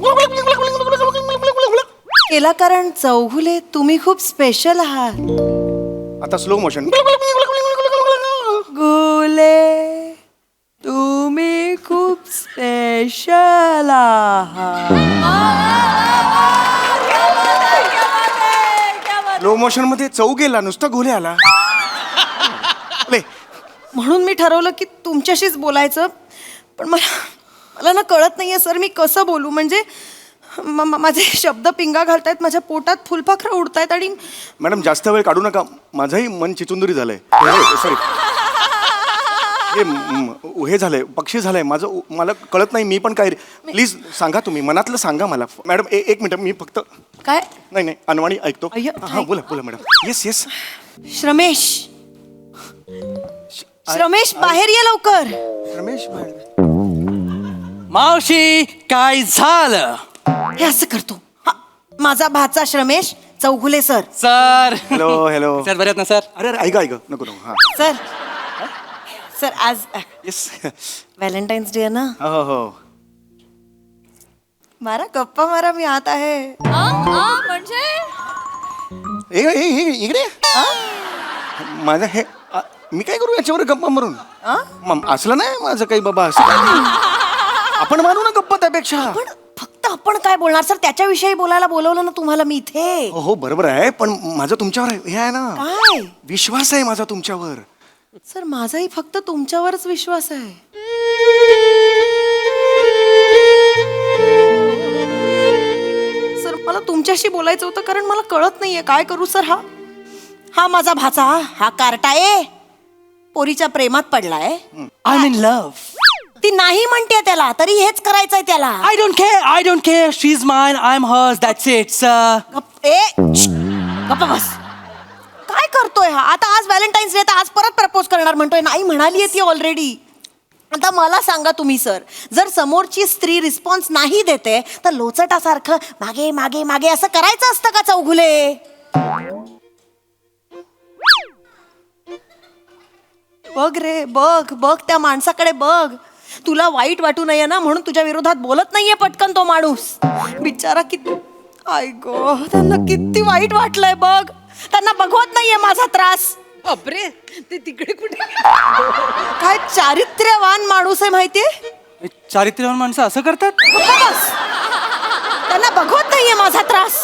Speaker 5: केला कारण चौगुले तुम्ही खूप स्पेशल आहात.
Speaker 2: आता स्लो मोशन.
Speaker 5: गुले तुम्ही खूप स्पेशल आहात.
Speaker 2: स्लो मोशन मध्ये चौ गेला, नुसता घोले आला.
Speaker 5: म्हणून मी ठरवलं की तुमच्याशीच बोलायचं. पण मला ना कळत नाहीये सर, मी कसं बोलू. म्हणजे माझे शब्द पिंगा घालतायत, माझ्या पोटात फुलपाखरं उडतायत. आणि
Speaker 2: मॅडम जास्त वेळ काढू नका, माझंही मन चिचुंदरी झालंय. सॉरी, हे झालंय, पक्षी झालंय माझं, मला कळत नाही मी पण काय. प्लीज सांगा, तुम्ही मनातलं सांगा मला. मॅडम एक मिनिट, मी फक्त
Speaker 5: काय.
Speaker 2: नाही अनवाणी ऐकतो.
Speaker 5: अय्यो,
Speaker 2: बोला मॅडम. येस.
Speaker 5: श्रमेश बाहेर ये लवकर.
Speaker 2: रमेश
Speaker 13: मावशी काय झालं?
Speaker 5: हे असं करतो. माझा भाचा Shramesh Chougule sir.
Speaker 13: Sir
Speaker 2: hello
Speaker 13: sir, बरे आहेत ना सर?
Speaker 2: अरे ऐक नको हा.
Speaker 5: सर आज
Speaker 2: येस.
Speaker 5: व्हॅलेंटाईन्स डे आहे ना.
Speaker 2: हो
Speaker 5: मारा गप्पा मारा, मी आत आहे.
Speaker 4: म्हणजे
Speaker 2: इकडे माझं हे मी काय करू याच्यावर गप्पा मारून? असलं नाही माझं काही बाबा, असं काही नाही. आपण मारू ना गप्पा त्यापेक्षा.
Speaker 5: फक्त आपण काय बोलणार सर, त्याच्याविषयी बोलायला बोलवलं ना तुम्हाला मी इथे.
Speaker 2: हो बरोबर आहे, पण माझं तुमच्यावर हे आहे ना,
Speaker 5: काय
Speaker 2: विश्वास आहे माझा तुमच्यावर.
Speaker 5: सर, माझाही फक्त तुमच्यावरच विश्वास आहे. सर मला तुमच्याशी बोलायचं होतं, कारण मला कळत नाहीये काय करू. सर हा माझा भाचा, हा कार्टा आहे, पोरीच्या प्रेमात पडलाय.
Speaker 13: I am in love.
Speaker 5: ती नाही म्हणते त्याला, तरी हेच करायचंय त्याला.
Speaker 13: I don't care. She is mine, I am hers, that's it.
Speaker 5: गप्पा बस. काय करतोय हा आता? आज व्हॅलेंटाईन्स डे, आज परत प्रपोज करणार म्हणतोय. नाही म्हणाली ती ऑलरेडी. आता मला सांगा तुम्ही सर, जर समोरची स्त्री रिस्पॉन्स नाही देते तर लोचटासारखं मागे मागे मागे असं करायचं असतं का चौगुले? बघ रे, बघ त्या माणसाकडे बघ. तुला वाईट वाटू नये ना म्हणून तुझ्या विरोधात बोलत नाहीये पटकन तो माणूस. बिचारा किती, आय गो, त्यांना किती वाईट वाटलंय बघ. त्यांना बघवत नाहीये माझा त्रास.
Speaker 12: बापरे, ते तिकडे कुठे?
Speaker 5: काय चारित्र्यवान माणूस आहे माहितीये?
Speaker 13: चारित्र्यवान माणसं असं करतात?
Speaker 5: बस. त्यांना बघवत नाहीये माझा त्रास.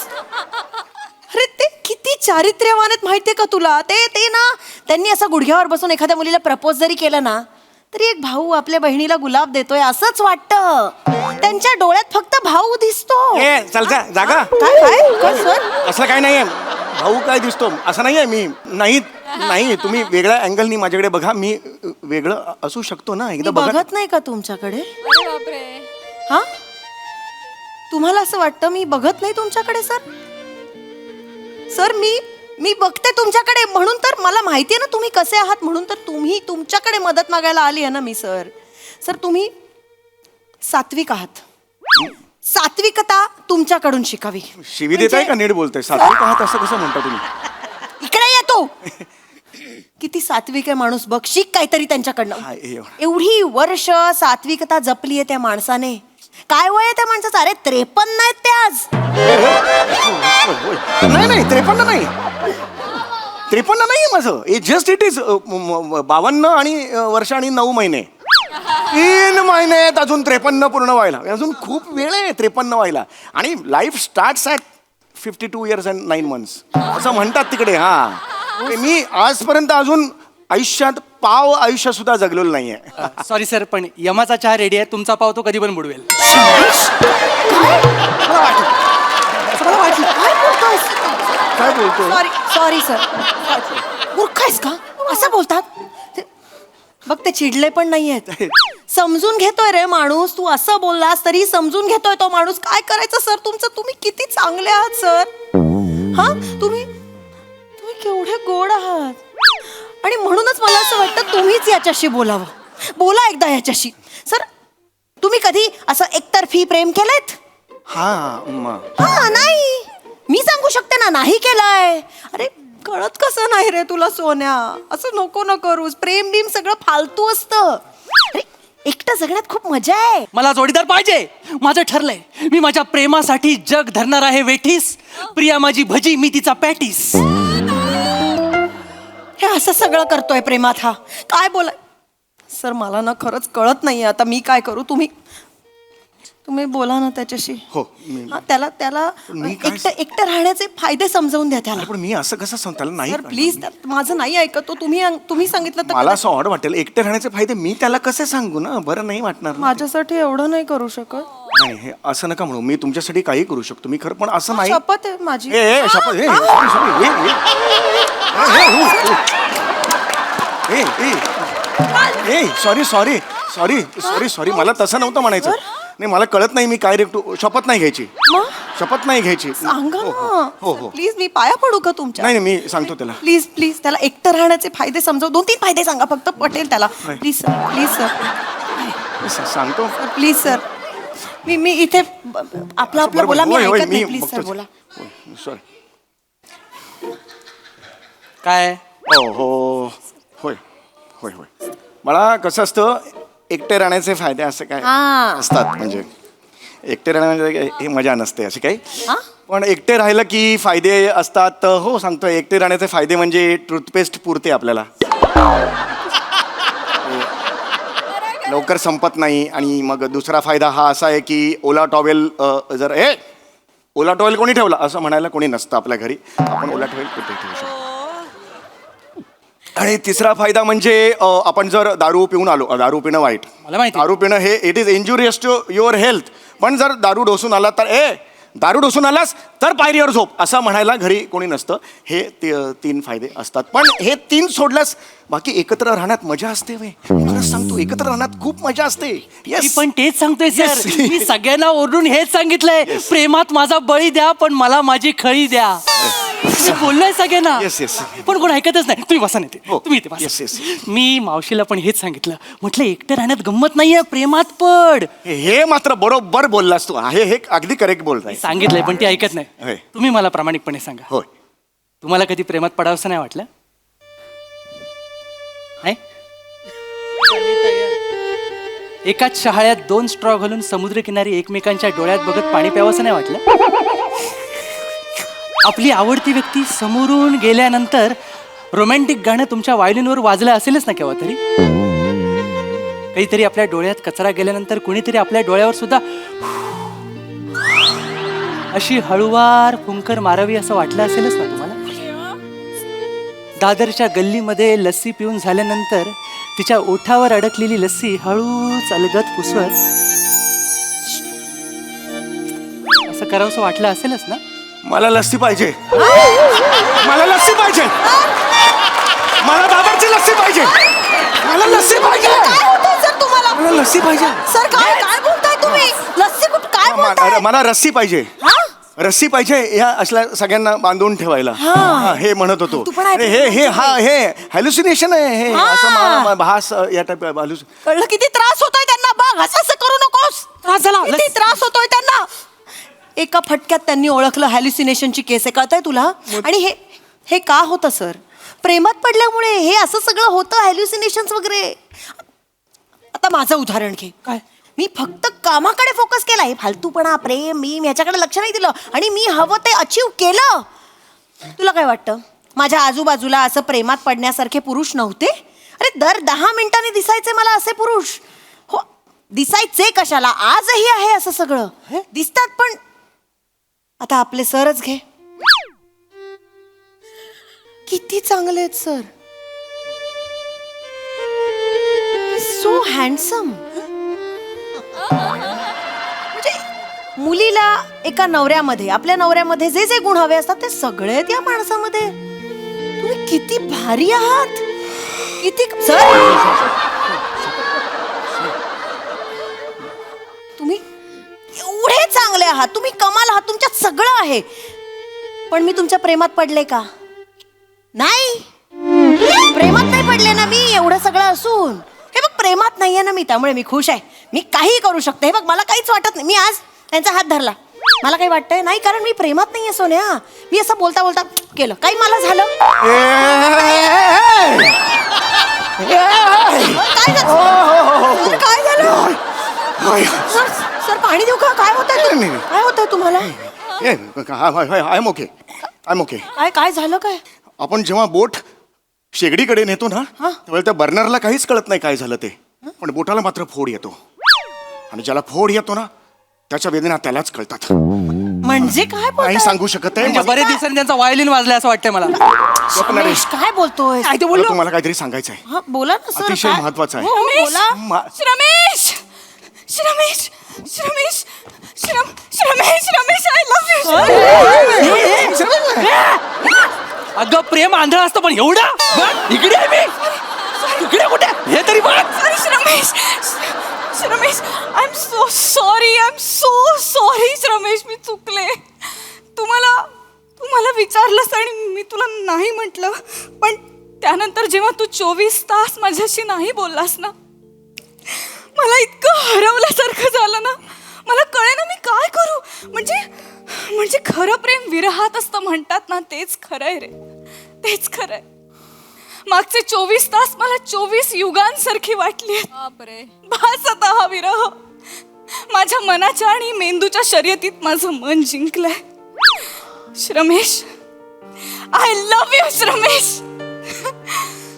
Speaker 5: अरे ते किती चारित्र्यवान आहेत माहितीये का तुला? ते ना, त्यांनी असं गुडघ्यावर बसून एखाद्या मुलीला प्रपोज जरी केलं ना, तरी एक भाऊ आपल्या बहिणीला गुलाब देतोय असंच वाटतं. त्यांच्या डोळ्यात फक्त भाऊ दिसतो.
Speaker 2: चल जागा.
Speaker 5: काय सर?
Speaker 2: असं काय नाहीये, भाऊ काय दिसतो असं नाहीये. मी नाही तुम्ही वेगळ्या अँगलनी माझ्याकडे बघा. मी वेगळं असू शकतो ना, एकदा
Speaker 5: बघत नाही का तुमच्याकडे? हा, तुम्हाला असं वाटतं मी बघत नाही तुमच्याकडे? सर मी बघते तुमच्याकडे, म्हणून तर मला माहितीये ना तुम्ही कसे आहात, म्हणून तर तुमच्याकडे मदत मागायला आली आहे ना मी. सर तुम्ही सात्विक आहात. सात्विकता तुमच्याकडून शिकावी.
Speaker 2: शिवी देताय का नीट बोलताय? सात्विक आहात असं कसं म्हणता तुम्ही?
Speaker 5: इकडे येतो. किती सात्विक आहे माणूस बघ, शिक काहीतरी त्यांच्याकडनं. एवढी वर्ष सात्विकता जपली आहे त्या माणसाने. काय वय आहे त्या माणसाचं? अरे 53 आहेत ते आज.
Speaker 2: नाही 53 नाही 53 नाही माझं. जस्ट इट इज 52 आणि वर्ष आणि 9 महिने. 3 महिने आहेत अजून 53 पूर्ण व्हायला. अजून खूप वेळ आहे 53 व्हायला. आणि life starts at 52 years and 9 months असं म्हणतात तिकडे. मी आजपर्यंत अजून आयुष्यात पाव आयुष्य सुद्धा जगलेलं नाहीये.
Speaker 13: सॉरी सर, पण यमाचा चहा रेडी आहे, तुमचा पाव तो कधी पण बुडवेल.
Speaker 2: काय बोलतो?
Speaker 5: Sorry sir. मूर्ख आहेस का? असं बोलतात? बघ ते चिडले पण नाहीयेत. समजून घेतोय रे माणूस. तू असं बोललास तरी समजून घेतोय तो माणूस. काय करायचं सर तुमचं? तुम्ही किती चांगले आहात सर. हा तुम्ही केवढे गोड आहात. आणि म्हणूनच मला असं वाटतं तुम्हीच याच्याशी बोलावं. बोला एकदा याच्याशी. सर तुम्ही कधी असं एकतर्फी प्रेम केलेत?
Speaker 2: हा
Speaker 5: नाही. मी सांगू शकते ना, नाही केलंय. अरे कळत कसं नाही रे तुला सोन्या? असं नको न करूस. प्रेम बिम सगळं फालतू असतं. अरे एकटं जगण्यात खूप मजा आहे.
Speaker 13: मला जोडीदार पाहिजे. माझं ठरलंय, मी माझ्या प्रेमासाठी जग धरणार आहे वेठीस. प्रिया माझी भजी, मी तिचा पॅटीस.
Speaker 5: हे असं सगळं करतोय प्रेमात हा. काय बोलाय? सर मला ना खरंच कळत नाहीये आता मी काय करू. तुम्ही बोला ना त्याच्याशी.
Speaker 2: हो
Speaker 5: त्याला
Speaker 2: मी काय
Speaker 5: एकटं राहण्याचे फायदे समजावून द्या त्याला.
Speaker 2: पण मी असं कसं सांगतो त्याला? नाही
Speaker 5: सर प्लीज माझं नाही ऐकत तो. तुम्ही सांगितलं तर
Speaker 2: मला असं ऑड वाटेल. एकटे राहण्याचे फायदे मी त्याला कसे सांगू ना? बरं नाही वाटणार ना.
Speaker 5: माझ्यासाठी एवढं नाही करू शकत.
Speaker 2: नाही हे असं नका म्हणू. मी तुमच्यासाठी काही करू शकतो. मी खरं पण असं नाही.
Speaker 5: शपथ आहे माझी.
Speaker 2: शपथ. सॉरी मला तसं नव्हतं म्हणायचं. नाही मला कळत नाही मी काय रे. शपथ नाही घ्यायची. शपथ नाही घ्यायची.
Speaker 5: सांगा
Speaker 2: हो.
Speaker 5: ना प्लीज. मी पाया पडू का तुमच्या?
Speaker 2: नाही मी सांगतो त्याला.
Speaker 5: प्लीज त्याला एकटं राहण्याचे फायदे समजाव. 2-3 फायदे सांगा फक्त. पटेल त्याला. प्लीज सर
Speaker 2: सांगतो.
Speaker 5: Please sir. मी इथे आपला बोला. मी ऐकत नाही. प्लीज सर बोला.
Speaker 2: सॉरी.
Speaker 13: काय?
Speaker 2: हो होय. मला कसं असतं एकटे राहण्याचे फायदे असे काय असतात. म्हणजे एकटे राहण्यामध्ये ही मजा नसते असे काही. पण एकटे राहिलं की फायदे असतात. हो सांगतो. एकटे राहण्याचे फायदे म्हणजे टूथपेस्ट पुरते आपल्याला. लवकर संपत नाही. आणि मग दुसरा फायदा हा असा आहे की ओला टॉवेल जर ओला टॉवेल कोणी ठेवला असं म्हणायला कोणी नसतं आपल्या घरी. आपण ओला टॉवेल कुठे ठेवू शकतो. आणि तिसरा फायदा म्हणजे आपण जर दारू पिऊन आलो. दारू पिणं वाईट.
Speaker 13: मला माहिती.
Speaker 2: दारू पिणं हे it is injurious to your health. पण जर दारू डोसून आला तर दारू डोसून आलास तर पायरीवर झोप असं म्हणायला घरी कोणी नसतं. हे 3 फायदे असतात. पण हे 3 सोडल्यास बाकी एकत्र राहण्यात मजा असते. खरंच सांगतो एकत्र राहण्यात खूप मजा असते.
Speaker 13: मी पण तेच सांगतोय सर. मी सगळ्यांना ओरडून हेच सांगितलंय. प्रेमात माझा बळी द्या पण मला माझी खळी द्या. बोललोय सगळ्यांना. पण कोण ऐकतच नाही. तुम्ही बसा नाही. तुम्ही इथे बसा. मी मावशीला पण हेच सांगितलं. म्हटलं एकटं राहण्यात गंमत नाहीये, प्रेमात पड.
Speaker 2: हे मात्र बरोबर बोललास तू. हे अगदी करेक्ट बोलताय.
Speaker 13: सांगितलंय पण ते ऐकत नाही. तुम्ही मला प्रामाणिकपणे सांगा.
Speaker 2: होय.
Speaker 13: तुम्हाला कधी प्रेमात पडावंसं नाही वाटलं? एकाच शहाळ्यात 2 स्ट्रॉ घालून समुद्रकिनारी एकमेकांच्या डोळ्यात बघत पाणी प्यावंसं नाही वाटलं? आपली आवडती व्यक्ती समोरून गेल्यानंतर रोमॅन्टिक गाणं तुमच्या व्हायोलिनवर वाजलं असेलच ना केव्हा तरी? काहीतरी आपल्या डोळ्यात कचरा गेल्यानंतर कोणीतरी आपल्या डोळ्यावर सुद्धा अशी हळुवार फुंकर मारावी असं वाटलं असेलच ना तुम्हाला? दादरच्या गल्लीमध्ये लस्सी पिऊन झाल्यानंतर तिच्या ओठावर अडकलेली लस्सी हळूच अलगद पुसवत असं करावंसं वाटलं असेलच ना?
Speaker 2: मला लस्सी पाहिजे. मला लस्सी पाहिजे. मला बाबाची लस्सी पाहिजे. मला लस्सी पाहिजे.
Speaker 5: काय होतंय सर तुम्हाला?
Speaker 2: मला लस्सी पाहिजे.
Speaker 5: सर काय बोलताय तुम्ही? लस्सी कुठं काय बोलताय?
Speaker 2: मला रस्सी पाहिजे. रस्सी पाहिजे ह्या असल्या सगळ्यांना बांधून ठेवायला. हे म्हणत होतो. हे हॅल्युसिनेशन आहे. हे असं भास या टाईप.
Speaker 5: कळलं किती त्रास होतोय त्यांना? बघ असं करू नकोस. त्रास झाला. किती त्रास होतोय त्यांना. एका फटक्यात त्यांनी ओळखलं हॅल्युसिनेशनची केस आहे. कळतंय तुला? आणि हे का होतं सर? प्रेमात पडल्यामुळे हे असं सगळं होतं. हॅल्युसिनेशन वगैरे. आता माझं उदाहरण घे. काय मी फक्त कामाकडे फोकस केला. हे फालतूपणा, प्रेम, मी ह्याच्याकडे लक्ष नाही दिलं आणि मी हवं ते अचीव केलं. तुला काय वाटतं माझ्या आजूबाजूला असं प्रेमात पडण्यासारखे पुरुष नव्हते? अरे दर 10 मिनिटांनी दिसायचे मला असे पुरुष. हो, दिसायचे कशाला, आजही आहे असं सगळं दिसतात. पण आता आपले सरच घे, किती चांगले आहेत सर. So handsome. म्हणजे मुलीला एका नवऱ्यामध्ये, आपल्या नवऱ्यामध्ये जे जे गुण हवे असतात ते सगळे आहेत या माणसामध्ये. तुम्ही किती भारी आहात, किती सर. तुम्ही एवढे चांगले आहात, तुम्ही कमाल आहात, तुमच्यात सगळं आहे. पण मी तुमच्या प्रेमात पडले का? नाही, प्रेमात नाही पडले ना मी, एवढं सगळं असून. हे बघ, प्रेमात नाहीये ना मी, त्यामुळे मी खुश आहे. मी काही करू शकते. हे बघ, मला काहीच वाटत नाही. मी आज त्यांचा हात धरला, मला काही वाटतंय नाही, कारण मी प्रेमात नाहीये सोन्या. मी असं बोलता बोलता केलं, काही मला झालं. काय झालं सर? पाणी देऊ का? काय होतंय? काय होतंय तुम्हाला?
Speaker 2: I am okay.
Speaker 5: काय झालं? काय
Speaker 2: आपण जेव्हा बोट शेगडीकडे नेतो ना, त्यावेळेला त्या बर्नरला काहीच कळत नाही काय झालं ते, पण बोटाला मात्र फोड येतो. आणि ज्याला फोड येतो ना, त्याच्या वेदना त्यालाच कळतात.
Speaker 5: म्हणजे काय
Speaker 2: नाही सांगू शकत आहे.
Speaker 13: म्हणजे बरेच दिवसांनी त्यांचा वायलिन वाजलाय असं वाटतंय मला.
Speaker 2: नरेश,
Speaker 5: काय बोलतोय?
Speaker 2: मला तुम्हाला काहीतरी सांगायचं आहे.
Speaker 5: हा, बोला ना सर.
Speaker 2: अतिशय महत्वाचं आहे.
Speaker 5: बोला.
Speaker 1: Ramesh, Ramesh, Ramesh, Ramesh, Ramesh, I love you.
Speaker 13: अगं प्रेम आंधळ असतं, पण एवढा इकडे आहे मी, इकडे कुठे हे तरी बघ.
Speaker 1: Ramesh, Ramesh, I am so sorry, I am so sorry Ramesh, मी चुकले. तुम्हाला विचारलंस आणि मी तुला नाही म्हटलं, पण त्यानंतर जेव्हा तू 24 तास माझ्याशी नाही बोललास ना, मला इतकं हरवल्यासारखं झालं ना. मला कळे ना मी काय करू. म्हणजे खरं प्रेम विरहात असतं म्हणतात ना, तेच खरंय रे, तेच खरंय. मागचे 24 तास मला 24 युगांसारखी वाटली. बस आता हा विरह. माझ्या मनाच्या आणि मेंदूच्या शर्यतीत माझं मन जिंकलंय. Ramesh, I love you Ramesh.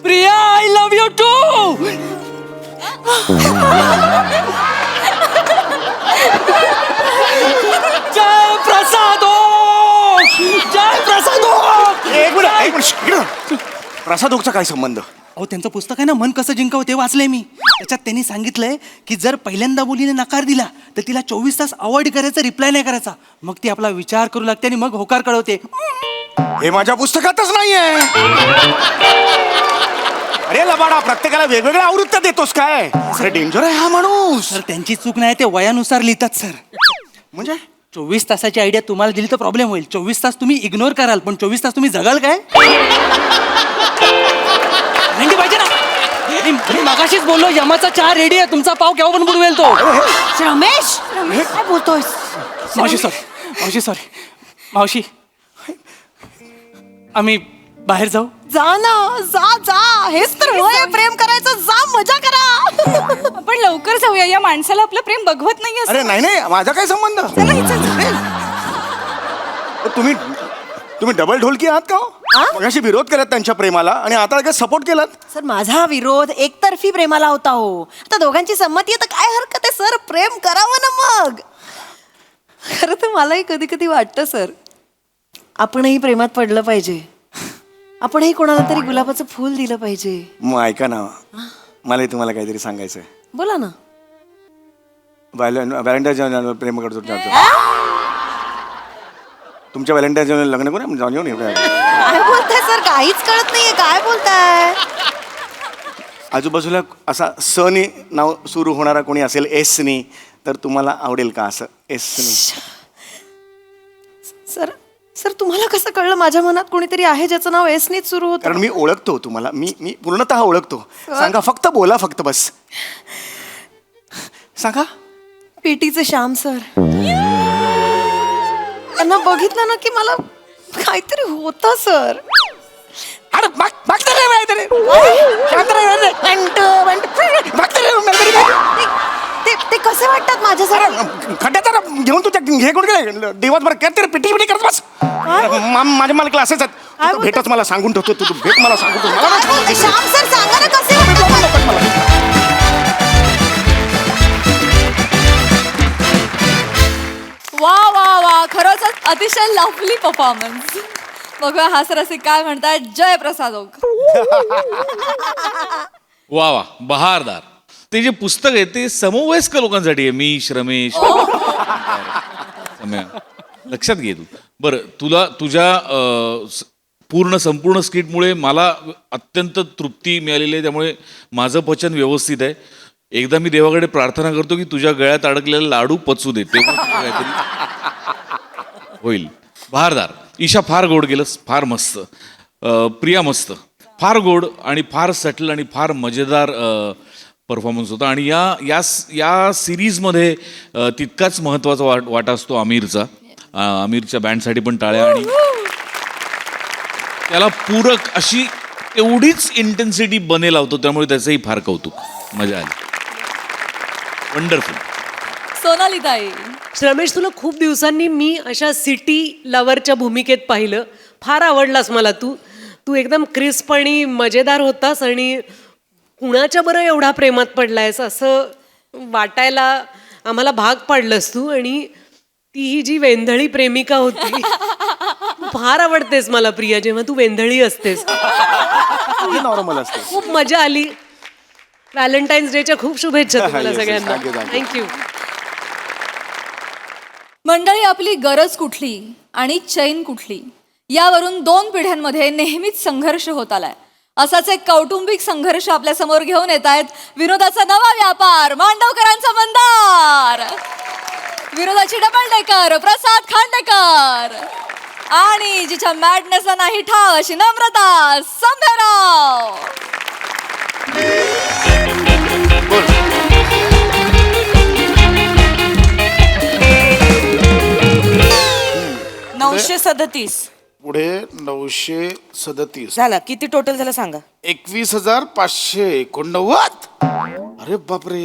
Speaker 13: Priya, I love you too. Jay Prasad Oak, Jay Prasad Oak.
Speaker 2: Prasad ओकचा काय संबंध?
Speaker 13: अहो, त्यांचं पुस्तक आहे ना, मन कसं जिंकावं, ते वाचलंय मी. त्याच्यात त्यांनी सांगितलंय की जर पहिल्यांदा मुलीने नकार दिला तर तिला 24 तास अवॉइड करायचा, रिप्लाय नाही करायचा. मग ती आपला विचार करू लागते आणि मग होकार कळवते.
Speaker 2: हे माझ्या पुस्तकातच नाहीये. अरे लबाडा, प्रत्येकाला वेगवेगळ्या आवृत्त्या देतोस काय? अरे डेंजर आहे हा माणूस.
Speaker 13: सर, त्यांची चूक नाही, ते वयानुसार लिहितात सर.
Speaker 2: म्हणजे 24
Speaker 13: तासाची आयडिया तुम्हाला दिली तर प्रॉब्लेम होईल. 24 तास तुम्ही इग्नोर कराल, पण 24 तास तुम्ही जगाल काय? मेंढी पाहिजे ना. मी मगाशीच बोललो, यमाचा चहा रेडी आहे, तुमचा पाव केव्हा पण बुडवेल तो.
Speaker 5: रमेश, काय बोलतोय?
Speaker 13: मावशी सॉरी मावशी, आम्ही बाहेर जाऊ.
Speaker 5: जा ना, जा. हेच तर वय आहे प्रेम करायचं. जा, मजा करा.
Speaker 1: आपण लवकर जाऊया, या माणसाला आपलं प्रेम बघवत नाही.
Speaker 2: अरे नाही, माझा काय संबंध? तुम्ही डबल ढोलकी आहात का? मगाशी विरोध केलात त्यांच्या प्रेमाला आणि आता काय सपोर्ट केलात?
Speaker 5: सर, माझा विरोध एकतर्फी प्रेमाला होता हो. आता दोघांची संमती आहे तर काय हरकत आहे सर, प्रेम करावं ना मग. खरं तर मलाही कधी कधी वाटतं सर, आपणही प्रेमात पडलं पाहिजे. आपणही कोणाला तरी गुलाबाचं फूल दिलं पाहिजे.
Speaker 2: मग ऐका ना, मला तुम्हाला काहीतरी सांगायचं आहे.
Speaker 5: बोला ना.
Speaker 2: व्हॅलेंटाईन प्रेम करतो तुमच्या व्हॅलेंटाईन लग्न करून जाऊन येऊन.
Speaker 5: काय बोलताय सर, काहीच कळत नाहीये, काय बोलताय?
Speaker 2: आजूबाजूला असा सनी नाव सुरू होणारा कोणी असेल, एसनी, तर तुम्हाला आवडेल का असं एसनी?
Speaker 5: सर तुम्हाला कसं कळलं माझ्या मनात कोणीतरी आहे ज्याचं नाव एसनीच सुरू होतं?
Speaker 2: कारण मी ओळखतो तुम्हाला, मी पूर्णतः ओळखतो. सांगा, फक्त बोला, फक्त बस सांगा.
Speaker 5: पीटीचे श्याम सर. त्यांना बघितलं ना की मला काहीतरी होतं सर.
Speaker 12: ते कसे वाटतात माझ्यासाठी?
Speaker 2: खड्ड्यात जरा घेऊन तू त्या हे कोण गेले दिवसभर करते पिटी पिटी करत बस. माझे मला क्लासेस आहेत, भेटच मला सांगून ठेवतो. तू भेट मला सांगून ठेवतो. मला नाही सांगू.
Speaker 12: श्याम सर सांगा ना कसे वाटतात?
Speaker 4: वा वा वा, खरंच अतिशय लवली परफॉर्मन्स. बघूया हासर असे काय म्हणतात जयप्रसाद ओक.
Speaker 11: वा वा, बहारदार. ते जे पुस्तक आहे ते समवयस्क लोकांसाठी आहे. मी रमेश सम्या. लक्षात घे तू. बरं, तुला तुझ्या संपूर्ण स्किटमुळे मला अत्यंत तृप्ती मिळालेली आहे. त्यामुळे माझं पचन व्यवस्थित आहे. एकदा मी देवाकडे प्रार्थना करतो की तुझ्या गळ्यात अडकलेला लाडू पचू दे, तेव्हा तुझं काहीतरी होईल. बहारदार. ईशा फार गोड गेलंस, फार मस्त. प्रिया मस्त, फार गोड आणि फार सटल आणि फार मजेदार परफॉर्मन्स होता. आणि या सिरीजमध्ये तितकाच महत्त्वाचा वाटा असतो आमिरचा. आमिरच्या बँडसाठी पण टाळ्या. आणि त्याला पूरक अशी एवढीच इंटेन्सिटी बने लावतो, त्यामुळे त्याचंही फार कौतुक. मजा आली. वंडरफुल.
Speaker 4: सोनाली ताई.
Speaker 12: रमेश, तुला खूप दिवसांनी मी अशा सिटी लव्हरच्या भूमिकेत पाहिलं. फार आवडलास मला तू एकदम क्रिस्प आणि मजेदार होतास. आणि कुणाच्या बरं एवढा प्रेमात पडलायस असं वाटायला आम्हाला भाग पाडलंस तू. आणि ती ही जी वेंधळी प्रेमिका होती, फार आवडतेस मला प्रिया जेव्हा तू वेंधळी असतेस.
Speaker 2: नॉर्मल असते.
Speaker 12: खूप मजा आली. व्हॅलेंटाईन्स डेच्या खूप शुभेच्छा तुम्हाला सगळ्यांना. थँक्यू.
Speaker 4: मंडळी, आपली गरज कुठली आणि चैन कुठली यावरून 2 पिढ्यांमध्ये नेहमीच संघर्ष होत आलाय. असाच एक कौटुंबिक संघर्ष आपल्या समोर घेऊन येत आहेत विनोदाचा नवा व्यापार, मांडवकरांचा मंदार. विनोदाची डबल डेकर प्रसाद खांडेकर आणि जिच्या मॅडनेसला नाही ठाव अशी नम्रता संभेराव.
Speaker 1: 937.
Speaker 3: पुढे 937
Speaker 1: झाला. किती टोटल झालं सांगा?
Speaker 3: 21,589. अरे बापरे,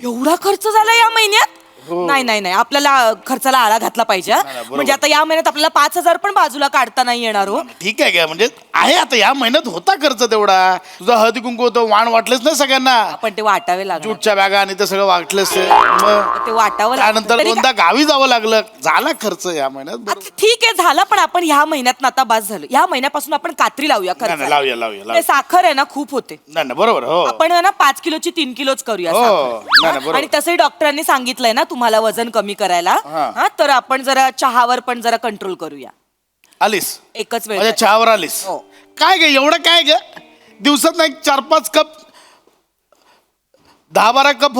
Speaker 1: एवढा खर्च झाला या महिन्यात? नाही आपल्याला खर्चाला आळा घातला पाहिजे. म्हणजे आता या महिन्यात आपल्याला 5,000 पण बाजूला काढता नाही येणार हो.
Speaker 3: ठीक आहे. म्हणजे आहे आता या महिन्यात होता खर्च तेवढा. तुझा हळदी कुंकू होतं, वाण वाटलेच ना सगळ्यांना.
Speaker 1: पण ते वाटावे लागले.
Speaker 3: जूटच्या बॅगा आणि ते सगळं वाटलेस. मग
Speaker 1: ते वाटावं
Speaker 3: त्यानंतर दोनदा गावी जावं लागलं. झाला खर्च या महिन्यात.
Speaker 1: आता ठीक आहे झाला, पण आपण ह्या महिन्यात आता बास झालं. या महिन्यापासून आपण कात्री लावूया.
Speaker 3: नाही, लावूया.
Speaker 1: ते साखर आहे ना खूप होते.
Speaker 3: नाही बरोबर. हो,
Speaker 1: आपण ना 5 किलोची 3 किलोच करूया
Speaker 3: हो.
Speaker 1: साखर.
Speaker 3: नाही, बरोबर.
Speaker 1: आणि तसंही डॉक्टरांनी सांगितलंय ना तुम्हाला वजन कमी करायला. हा, तर आपण जरा चहावर पण जरा कंट्रोल करूया.
Speaker 3: आलीस
Speaker 1: एकच वेळ
Speaker 3: माझ्या चहावर आलीस. काय ग एवढं काय ग? दिवसात नाही 4-5 कप, 10-12 कप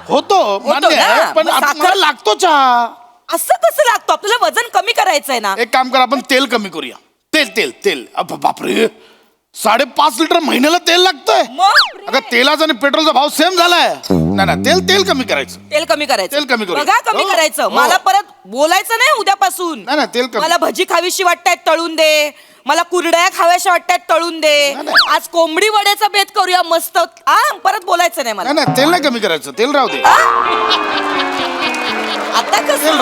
Speaker 3: होतो मान्य आहे, पण आपल्याला लागतो चहा.
Speaker 1: असं कसं लागतो? आपल्याला वजन कमी करायचंय ना.
Speaker 3: एक काम कर, आपण तेल कमी करूया. तेल बापरे, 5.5 लिटर महिन्याला तेल लागतंय. अगं तेलाचा आणि पेट्रोलचा भाव सेम झालाय. नाही तेल कमी करायचं.
Speaker 1: तेल कमी करायचं.
Speaker 3: तेल कमी करूया.
Speaker 1: बघा कमी करायचं. मला परत बोलायचं नाही उद्यापासून.
Speaker 3: नाही तेल कमी.
Speaker 1: मला भजी खावीशी वाटतायत तळून दे, मला कुरड्या खाव्याशा वाटतायत तळून दे. आज कोंबडी वड्याचा बेत करूया मस्त. परत बोलायचं नाही मला.
Speaker 3: नाही तेल नाही कमी करायचं, तेल राहू दे.
Speaker 1: आता कसं?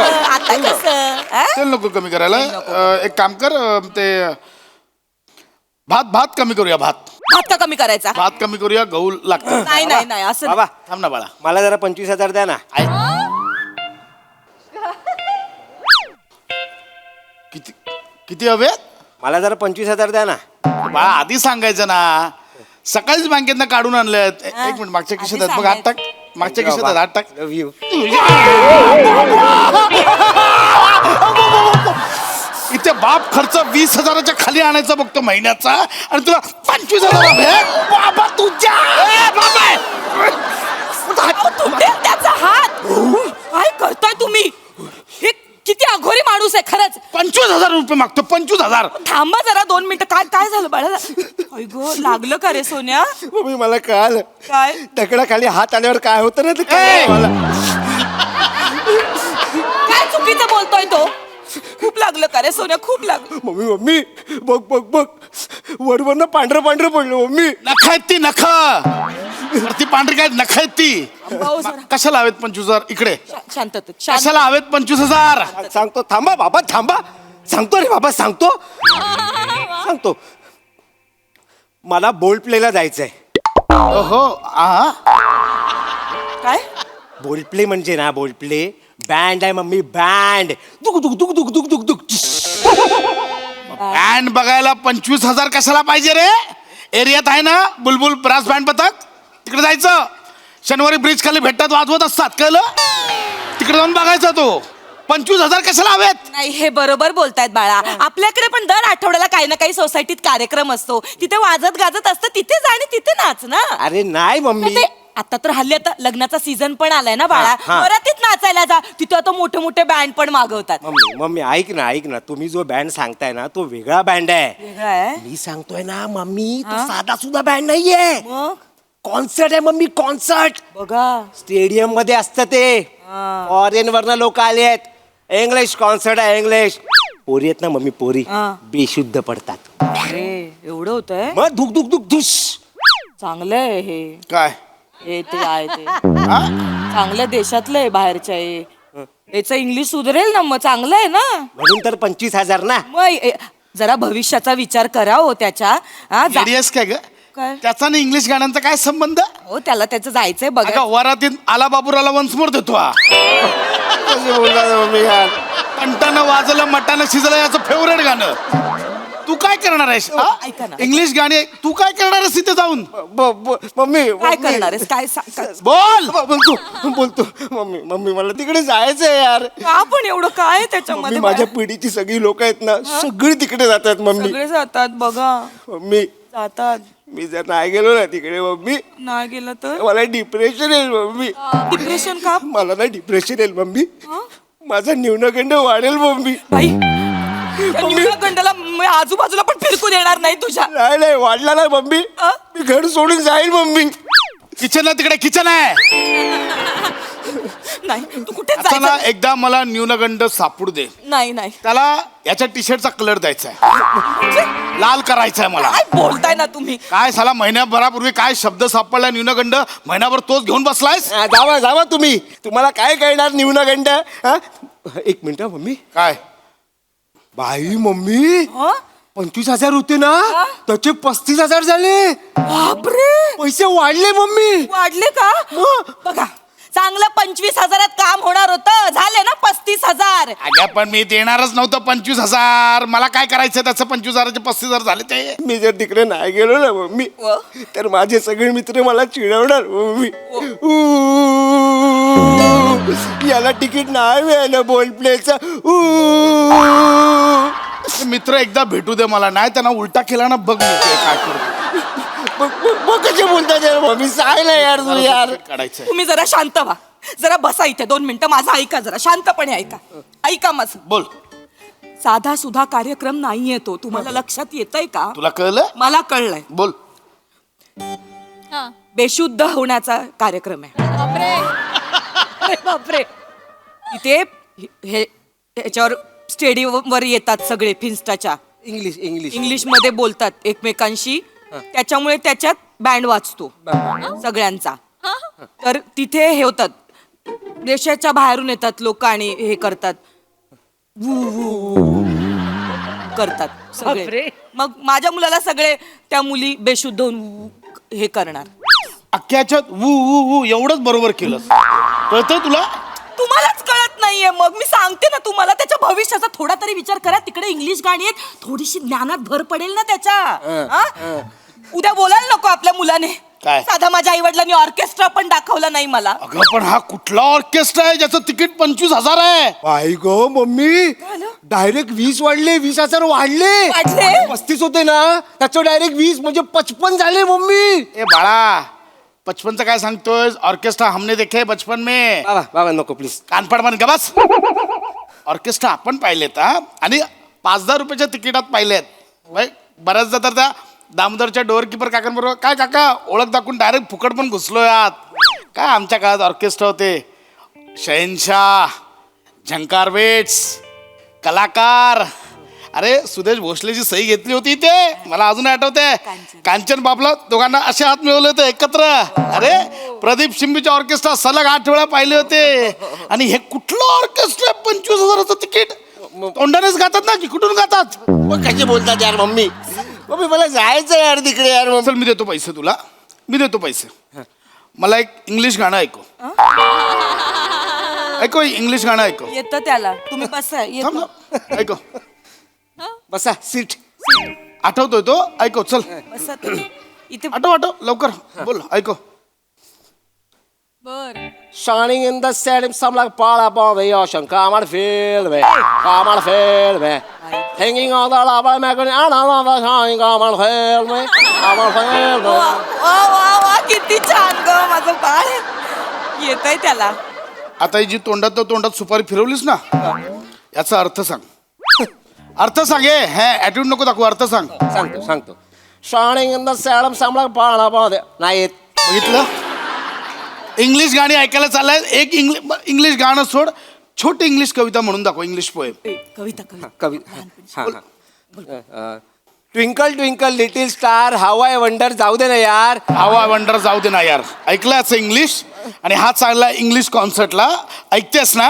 Speaker 3: तेल नको कमी करायला. एक काम कर, ते भात कमी करूया. भात
Speaker 1: का कमी करायचा?
Speaker 3: भात कमी करूया. गहू लागतं.
Speaker 1: नाही असं
Speaker 9: बाबा
Speaker 3: थांब ना बाळा.
Speaker 9: मला जरा 25,000 द्या ना.
Speaker 3: किती हवे?
Speaker 9: मला जरा 25,000 द्या ना.
Speaker 3: बाळा आधी सांगायचं ना. सकाळीच बँकेतनं काढून आणलेत. एक मिनिट, मागच्या खिशात आहेत. मग हात टाक. मागच्या खिशात आहेत, हात टाक.
Speaker 9: Love you.
Speaker 3: इथे बाप खर्च 20,000च्या खाली आणायचा बघतो महिन्याचा, आणि तुला 25,000. बाबा तुझ्या
Speaker 1: त्याचा हात काय करताय तुम्ही? हे किती अघोरी माणूस आहे खरंच.
Speaker 3: 25,000 रुपये मागतो. 25,000.
Speaker 1: थांबा जरा 2 मिनिटं. काय झालं बाळा? गो लागलं का रे सोन्या?
Speaker 9: मम्मी मला कळालं.
Speaker 1: काय
Speaker 9: दगडाखाली हात आल्यावर काय होतं ना ते.
Speaker 1: काय चुकीचं बोलतोय तो? खूप लागलं का रे सोन्या? खूप लागलं.
Speaker 9: मम्मी बघ वरवरनं पांढरं पडलं मम्मी.
Speaker 3: नख आहेत ती नख. ती पांढरी काय नख आहेत ती
Speaker 1: भाऊ जरा.
Speaker 3: कशाला हवेत 25,000 इकडे
Speaker 1: शांततेत शांत.
Speaker 3: कशाला हवेत 25,000
Speaker 8: सांगतो थांबा बाबा थांबा सांगतो रे बाबा सांगतो मला बोल प्लेला जायचंय.
Speaker 3: हो आ
Speaker 1: काय
Speaker 8: बोल प्ले म्हणजे ना बोल प्ले बँड आहे मम्मी बँड दुक दुक दुक दुक दुक दुक दुक
Speaker 3: बँड बघायला 25,000 कशाला पाहिजे रे? एरियात आहे ना बुलबुल ब्रास बँड पथक, तिकडे जायचं. शनिवारी ब्रिज खाली भेटतात, वाजवत असतात, कळलं? तिकडे जाऊन बघायचा तो. 25,000 कशाला हवेत?
Speaker 1: नाही हे बरोबर बोलतायत बाळा. आपल्याकडे पण दर आठवड्याला काही ना काही सोसायटीत कार्यक्रम असतो, तिथे वाजत गाजत असतं, तिथे जा आणि तिथे नाच ना.
Speaker 8: अरे नाही मम्मी
Speaker 1: ते आता तर हल्ली आता लग्नाचा सीझन पण आलाय ना बाळा,
Speaker 8: हा.
Speaker 1: वरातीत नाचायला जा. तिथे आता मोठे मोठे बँड पण मागवतात.
Speaker 8: मम्मी मम्मी ऐक ना तुम्ही जो बँड सांगताय ना तो वेगळा बँड आहे.
Speaker 1: वेगळं आहे
Speaker 8: मी सांगतोय ना मम्मी तो साधा सुद्धा बँड नाहीये.
Speaker 1: मग
Speaker 8: कॉन्सर्ट आहे मम्मी कॉन्सर्ट.
Speaker 1: बघा
Speaker 8: स्टेडियम मध्ये असतं ते. फॉरेन वरनं लोक आले आहेत. इंग्लिश कॉन्सर्ट आहे इंग्लिश. पोरी आहेत ना मम्मी पोरी
Speaker 1: हा.
Speaker 8: बेशुद्ध पडतात.
Speaker 1: अरे एवढं होतंय.
Speaker 8: मग धुक धुक धुक धुश.
Speaker 1: चांगलंय हे
Speaker 3: काय
Speaker 1: हे ते आहे ते चांगल्या देशातलं आहे बाहेरच्या हे. याचं इंग्लिश सुधरेल ना, मग चांगलं आहे ना.
Speaker 8: म्हणून तर 25,000 ना.
Speaker 1: मग जरा भविष्याचा विचार करा हो त्याच्या. हा,
Speaker 3: जेडीएस काय ग?
Speaker 1: काय?
Speaker 3: त्याचा आणि इंग्लिश गाण्यांचा काय संबंध?
Speaker 1: हो त्याला त्याचं जायचंय बघा.
Speaker 3: अगं वरातीत आला बाबूराला वन्स मोर देतो हा.
Speaker 8: कसे बोलतात मम्मी यार.
Speaker 3: कंटानं वाजलं मटानं शिजलं याचं फेवरेट गाणं. तू काय करणार आहेस हा?
Speaker 1: ऐका ना.
Speaker 3: इंग्लिश गाणी तू काय करणार आहेस तिथे जाऊन?
Speaker 8: मम्मी
Speaker 1: काय करणार आहेस काय
Speaker 3: बोल.
Speaker 8: बोलतो मम्मी मला तिकडे जायचंय यार.
Speaker 1: का पण एवढं काय
Speaker 8: मम्मी
Speaker 1: त्याच्यामध्ये
Speaker 8: माझ्या पिढीची सगळी लोक आहेत ना सगळी तिकडे जातात मम्मी.
Speaker 1: सगळे जातात बघा.
Speaker 8: मम्मी
Speaker 1: जातात.
Speaker 8: मी जर नाही गेलो ना तिकडे मम्मी
Speaker 1: नाही गेलं तर
Speaker 8: मला डिप्रेशन येईल मम्मी.
Speaker 1: डिप्रेशन का?
Speaker 8: मला ना डिप्रेशन येईल मम्मी. माझा न्यूनगंड वाढेल मम्मी.
Speaker 1: बाई गंडाला आजूबाजूला पण फिरकू देणार नाही तुझ्या.
Speaker 8: नाही वाढला ना मम्मी. मी घर सोडून जाईल मम्मी.
Speaker 3: किचन आहे तिकडे किचन आहे.
Speaker 1: नाही तू कुठे
Speaker 3: आता ना
Speaker 1: जायचं?
Speaker 3: एकदा मला न्यूनगंड सापडू दे.
Speaker 1: नाही नाही
Speaker 3: त्याला याच्या टी शर्टचा कलर द्यायचा आहे, लाल करायचा आहे मला.
Speaker 1: काय बोलताय ना तुम्ही?
Speaker 3: काय साला महिन्याभरापूर्वी काय शब्द सापडला न्यूनगंड, महिनाभर तोच घेऊन बसलायस.
Speaker 8: जावा तुम्ही. तुम्हाला काय कळणार न्यूनगंड. एक मिनिट मम्मी.
Speaker 3: काय
Speaker 8: बाई मम्मी
Speaker 1: हं?
Speaker 8: 25,000 होते ना त्याचे 35,000 झाले.
Speaker 1: बापरे
Speaker 8: पैसे वाढले मम्मी.
Speaker 1: वाढले का? बघा चांगलं 25,000 काम होणार होतं, झाले ना 35,000.
Speaker 3: अगं पण मी देणारच नव्हतं 25,000. मला काय करायचं त्याचं 25,000चे 35,000 झाले ते.
Speaker 8: मी जर तिकडे नाही गेलो ना मम्मी तर माझे सगळे मित्र मला चिडवणार मम्मी. याला तिकीट नाही मिळालं बोल प्लेचं.
Speaker 3: मित्र एकदा भेटू दे मला, नाही त्यांना उलटा केला ना बघ मी ते काय करतो.
Speaker 8: कसे बोलतात यार मम्मी. सांग यार तू यार.
Speaker 3: काढायचं
Speaker 1: तुम्ही जरा शांत व्हा. जरा बसा इथे 2 मिनिटं. माझं ऐका जरा शांतपणे ऐका. ऐका माझं.
Speaker 3: बोल.
Speaker 1: साधा सुधा कार्यक्रम नाहीये तो. तुम्हाला लक्षात येतंय का?
Speaker 3: तुला कळलं?
Speaker 1: मला कळलंय.
Speaker 3: बोल.
Speaker 1: बेशुद्ध होण्याचा कार्यक्रम आहे.
Speaker 12: बापरे.
Speaker 1: इथे हे ह्याच्यावर स्टेडियमवर येतात सगळे फिन्स्टाच्या. इंग्लिश मध्ये बोलतात एकमेकांशी. त्याच्यामुळे त्याच्यात बँड वाजतो सगळ्यांचा. तर तिथे हे होतात, देशाच्या बाहेरून येतात लोक आणि हे करतात, वू वू करतात
Speaker 12: बापरे.
Speaker 1: सगळे. मग माझ्या मुलाला सगळे त्या मुली बेशुद्ध होऊन वू हे करणार.
Speaker 3: अख्ख्याच्यात वू वू वू एवढंच बरोबर केलं. कळतंय तुला?
Speaker 1: तुम्हालाच कळत नाहीये. मग मी सांगते ना तुम्हाला, त्याच्या भविष्याचा थोडा तरी विचार करा. तिकडे इंग्लिश गाणी आहेत, थोडीशी ज्ञानात भर पडेल ना त्याच्या. हा? उद्या बोलायला नको आपल्या मुलाने.
Speaker 3: काय?
Speaker 1: साधा माझ्या आई वडिलांनी ऑर्केस्ट्रा पण दाखवला नाही मला.
Speaker 3: अगं पण हा कुठला ऑर्केस्ट्रा आहे ज्याचं तिकीट 25,000 आहे?
Speaker 8: बाई गो मम्मी डायरेक्ट 20 वाढले. 20,000 वाढले. 35 होते ना त्याचं डायरेक्ट 20 म्हणजे 55 झाले मम्मी.
Speaker 3: ए बाळा 55चं काय सांगतोय? ऑर्केस्ट्रा हमने देखे बचपन में.
Speaker 8: बाबा नको प्लीज.
Speaker 3: कानपड म्हण का बस. ऑर्केस्ट्रा आपण पाहिलेत हा, आणि 5,000 रुपयाच्या तिकिटात पाहिलेत. बऱ्याचदा तर त्या दामोदरच्या डोअरकीपर काकांबरोबर काय काका ओळख दाखवून डायरेक्ट फुकट पण घुसलो यात. काय आमच्या काळात ऑर्केस्ट्रा होते. शहनशाह, झंकार वेट्स, कलाकार, अरे सुदेश भोसलेची सही घेतली होती ते मला अजून आठवते. कांचन बाबला दोघांना असे हात मिळवले होते एकत्र. अरे प्रदीप शिंबीच्या ऑर्केस्ट्रा सलग 8 वेळा पाहिले होते. आणि हे कुठलं ऑर्केस्ट्रा 25,000चं तिकीट. तोंडानेच गातात ना की कुठून गातात.
Speaker 8: मग कसे बोलतात यार मम्मी. मम्मी मला जायचं यार तिकडे यार मम्मी.
Speaker 3: चल मी देतो पैसे तुला. मी देतो पैसे. मला एक इंग्लिश गाणं ऐकू. ऐको इंग्लिश गाणं ऐको.
Speaker 1: येतं त्याला. तुम्ही बसा.
Speaker 3: थांब ना. ऐको.
Speaker 8: बसा सीट.
Speaker 3: आठवतोय तो. ऐको चल.
Speaker 1: बसा तुम्ही. इथे
Speaker 3: आठव लवकर बोल. ऐको.
Speaker 8: Shining in the setting, some like Paul upon the ocean. Come on, feel me. Come on, feel me. Hanging on the lava, making on the shining. Come on, feel me. Come on, feel me.
Speaker 1: वा वा वा किती छान ग माझं बाळ. येतंय त्याला.
Speaker 3: आता ही जी तोंडात सुपारी फिरवलीस ना याचा अर्थ सांग. अर्थ सांग. हे ॲटिट्यूड नको दाखवू. अर्थ सांग.
Speaker 8: सांगतो. Shining in the setting, some like Paul upon the. नाही येत.
Speaker 3: बघितलं. इंग्लिश गाणी ऐकायला चाललंय. एक इंग्लिश गाणं सोड. छोटी इंग्लिश कविता म्हणून दाखव. English poem.
Speaker 1: कविता
Speaker 8: कवी. Twinkle twinkle little star how I wonder. जाऊ दे ना यार.
Speaker 3: हवा वंडर जाऊ दे ना यार. ऐकलं याचं इंग्लिश. आणि हा चालला इंग्लिश कॉन्सर्टला. ऐकतेस ना.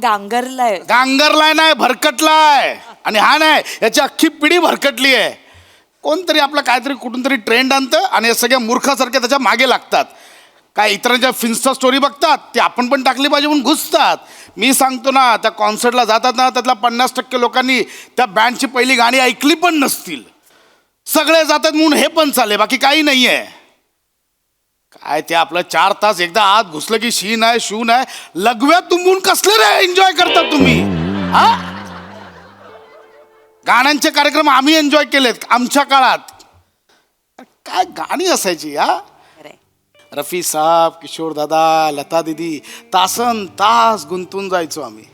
Speaker 1: गांगरलाय.
Speaker 3: गांगरलाय नाही भरकटलाय. आणि हा नाही याची अख्खी पिढी भरकटली आहे. कोणतरी आपलं काहीतरी कुठून तरी ट्रेंड आणतं आणि या सगळ्या मूर्खासारख्या त्याच्या मागे लागतात. काय इतरांच्या फिन्स्टा स्टोरी बघतात ती आपण पण टाकली पाहिजे म्हणून घुसतात. मी सांगतो ना त्या कॉन्सर्टला जातात ना त्यातल्या 50% लोकांनी त्या बँडची पहिली गाणी ऐकली पण नसतील. सगळे जातात म्हणून हे पण चालले. बाकी काही नाही आहे. काय ते आपलं 4 तास एकदा आत घुसलं की शी नाही शू नाही. लघव्यात तुंबून कसले रे एन्जॉय करता तुम्ही. हा गाण्यांचे कार्यक्रम आम्ही एन्जॉय केलेत आमच्या काळात. काय गाणी असायची. हा रफी साहेब किशोर दादा लता दीदी तासन तास गुंतून जायचो आम्ही.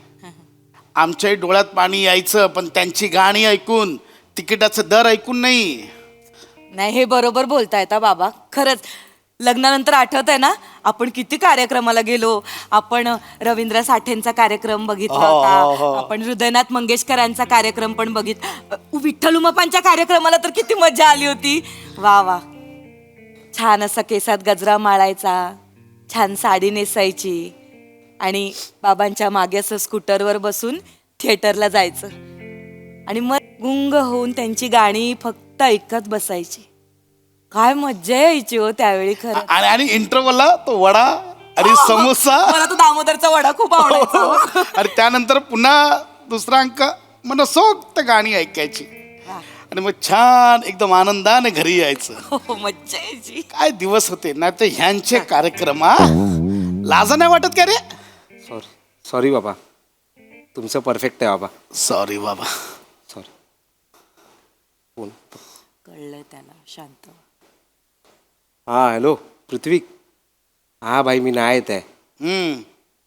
Speaker 3: आमच्याही डोळ्यात पाणी यायचं पण त्यांची गाणी ऐकून तिकिटाचे दर ऐकून नाही.
Speaker 1: नाही हे बरोबर बोलतायत बाबा. खरंच लग्नानंतर आठवत आहे ना आपण किती कार्यक्रमाला गेलो. आपण रवींद्र साठेंचा कार्यक्रम बघितला होता. आपण हृदयनाथ मंगेशकरांचा कार्यक्रम पण विठ्ठल उमापांच्या कार्यक्रमाला तर किती मजा आली होती. वा वा. छान असा केसात गजरा माळायचा. छान साडी नेसायची. आणि बाबांच्या मागे असं स्कूटरवर बसून थिएटरला जायचं. आणि मग गुंग होऊन त्यांची गाणी फक्त ऐकत बसायची. काय मज्जा यायची हो त्यावेळी खरं.
Speaker 3: आणि इंटरव्हलला तो वडा आणि समोसा.
Speaker 1: मला तो दामोदरचा वडा खूप आवडायचा.
Speaker 3: आणि त्यानंतर पुन्हा दुसरा अंक मनसोक्त गाणी ऐकायची. आणि मग छान एकदम आनंदाने घरी यायचं.
Speaker 1: मज्जा यायची.
Speaker 3: काय दिवस होते ना. तर ह्यांचे कार्यक्रम लाजा नाही वाटत का रे.
Speaker 8: सॉरी बाबा. तुमचं परफेक्ट आहे बाबा.
Speaker 3: सॉरी बाबा.
Speaker 8: सॉरी.
Speaker 1: कळलं त्याला. शांत.
Speaker 8: हा हॅलो पृथ्वी. हा भाई मी नाही येत आहे.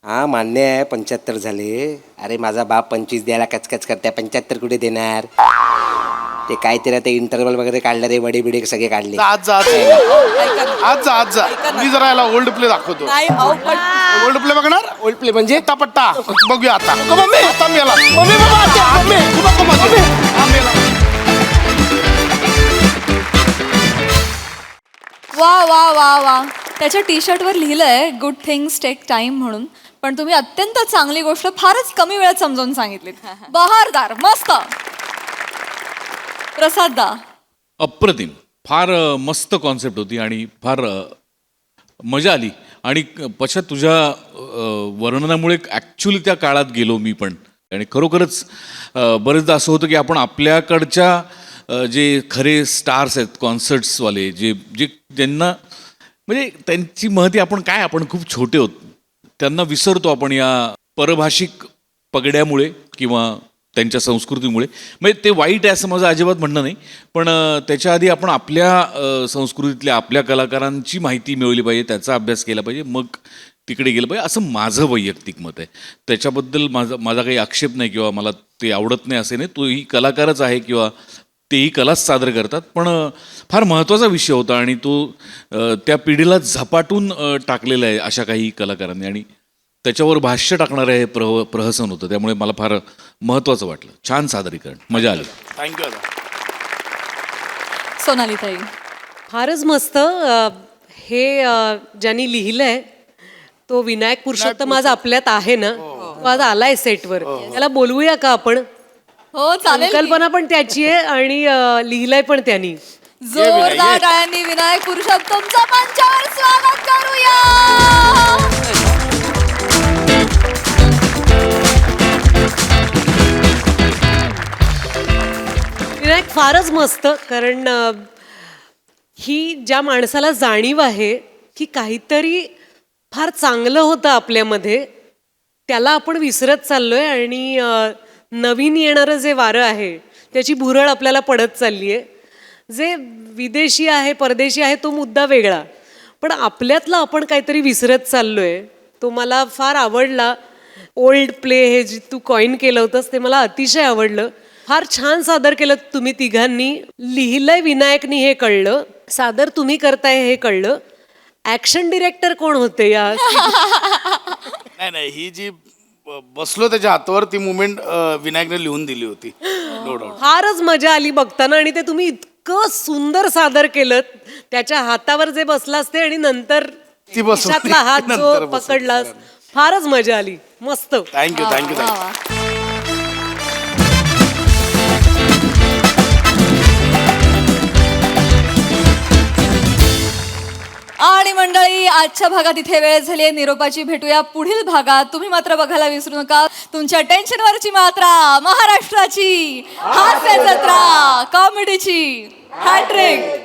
Speaker 8: हा मान्य आहे 75 झाले. अरे माझा बाप 25 द्यायला कचकच करते. 75 कुठे देणार. ते काहीतरी ते इंटरव्हल वगैरे काढले रे. वडे बिडे सगळे काढले.
Speaker 3: आज जा मी जरा याला ओल्ड प्ले दाखवतो.
Speaker 1: नाही
Speaker 3: ओल्ड प्ले बघणार.
Speaker 8: ओल्ड प्ले म्हणजे
Speaker 3: पट्टा बघूया आता.
Speaker 8: मम्मी
Speaker 3: आता मेला.
Speaker 8: मम्मी बाबा
Speaker 4: वा वा वा वा. त्याच्या टी शर्टवर लिहिलंय गुड थिंग्स टेक टाइम म्हणून. पण तुम्ही अत्यंत चांगली गोष्ट फारच कमी वेळात समजावून सांगितली. बहारदार. मस्त. प्रसाद दा.
Speaker 11: अप्रतिम. फार मस्त कॉन्सेप्ट होती आणि फार मजा आली. आणि पश्चात तुझ्या वर्णनामुळे ॲक्च्युली त्या काळात गेलो मी पण. आणि खरोखरच बरेचदा असं होतं की आपण आपल्याकडच्या जे खरे स्टार्स आहेत कॉन्सर्ट्सवाले जे जे ज्यांना म्हणजे त्यांची महती आपण खूप छोटे होत त्यांना विसरतो आपण या परभाषिक पगड्यामुळे किंवा त्यांच्या संस्कृतीमुळे. म्हणजे ते वाईट आहे असं माझं अजिबात म्हणणं नाही. पण त्याच्या आधी आपण आपल्या संस्कृतीतल्या आपल्या कलाकारांची माहिती मिळवली पाहिजे. त्याचा अभ्यास केला पाहिजे. मग तिकडे गेलं पाहिजे असं माझं वैयक्तिक मत आहे. त्याच्याबद्दल माझा काही आक्षेप नाही किंवा मला ते आवडत नाही असे नाही. तोही कलाकारच आहे किंवा तेही कलाच सादर करतात. पण फार महत्त्वाचा विषय होता आणि तो त्या पिढीला झपाटून टाकलेला आहे अशा काही कलाकारांनी. आणि त्याच्यावर भाष्य टाकणारं हे प्रहसन होतं, त्यामुळे मला फार महत्त्वाचं वाटलं. छान सादरीकरण, मजा आली.
Speaker 3: थँक्यू.
Speaker 4: सोनाली ताई.
Speaker 12: फारच मस्त. हे ज्यांनी लिहिलंय तो विनायक पुरुषोत्तम आज आपल्यात आहे ना, तो आज आलाय सेटवर. त्याला बोलवूया का आपण?
Speaker 4: हो चालेल की.
Speaker 12: संकल्पना पण त्याची आहे आणि लिहिलंय पण त्यांनी.
Speaker 4: जोरदार टाळ्यांनी विनायक पुरुषोत्तमचं मंचावर स्वागत करूया.
Speaker 12: विनायक फारच मस्त. कारण ही ज्या माणसाला जाणीव आहे की काहीतरी फार चांगलं होतं आपल्यामध्ये, त्याला आपण विसरत चाललोय आणि नवीन येणारं जे वारं आहे त्याची भुरळ आपल्याला पडत चालली आहे. जे विदेशी आहे, परदेशी आहे, तो मुद्दा वेगळा, पण आपल्यातला आपण काहीतरी विसरत चाललोय. तो मला फार आवडला. ओल्ड प्ले हे जे तू कॉईन केलं होतंस ते मला अतिशय आवडलं. फार छान सादर केलं तुम्ही तिघांनी. लिहिलंय विनायकनी हे कळलं, सादर तुम्ही करताय हे कळलं. ऍक्शन डिरेक्टर कोण होते या?
Speaker 3: नाही, ही जी बसलो त्याच्या हातावर ती मुवमेंट विनायकने लिहून दिली होती. No doubt.
Speaker 12: फारच मजा आली बघताना आणि ते तुम्ही इतकं सुंदर सादर केलं. त्याच्या हातावर जे बसलास ते आणि नंतर
Speaker 3: ती बसवली.
Speaker 12: खिशातला हात जो
Speaker 3: नंतर बसवली.
Speaker 12: पकडलास, फारच मजा आली. मस्त.
Speaker 3: थँक्यू. थँक्यू.
Speaker 4: आणि मंडळी, आजच्या भागात इथे वेळ झाली आहे निरोपाची. भेटूया पुढील भागात. तुम्ही मात्र बघायला विसरू नका तुमच्या टेन्शनवरची मात्रा, महाराष्ट्राची हास्य जत्रा, कॉमेडीची हॅट्रिक.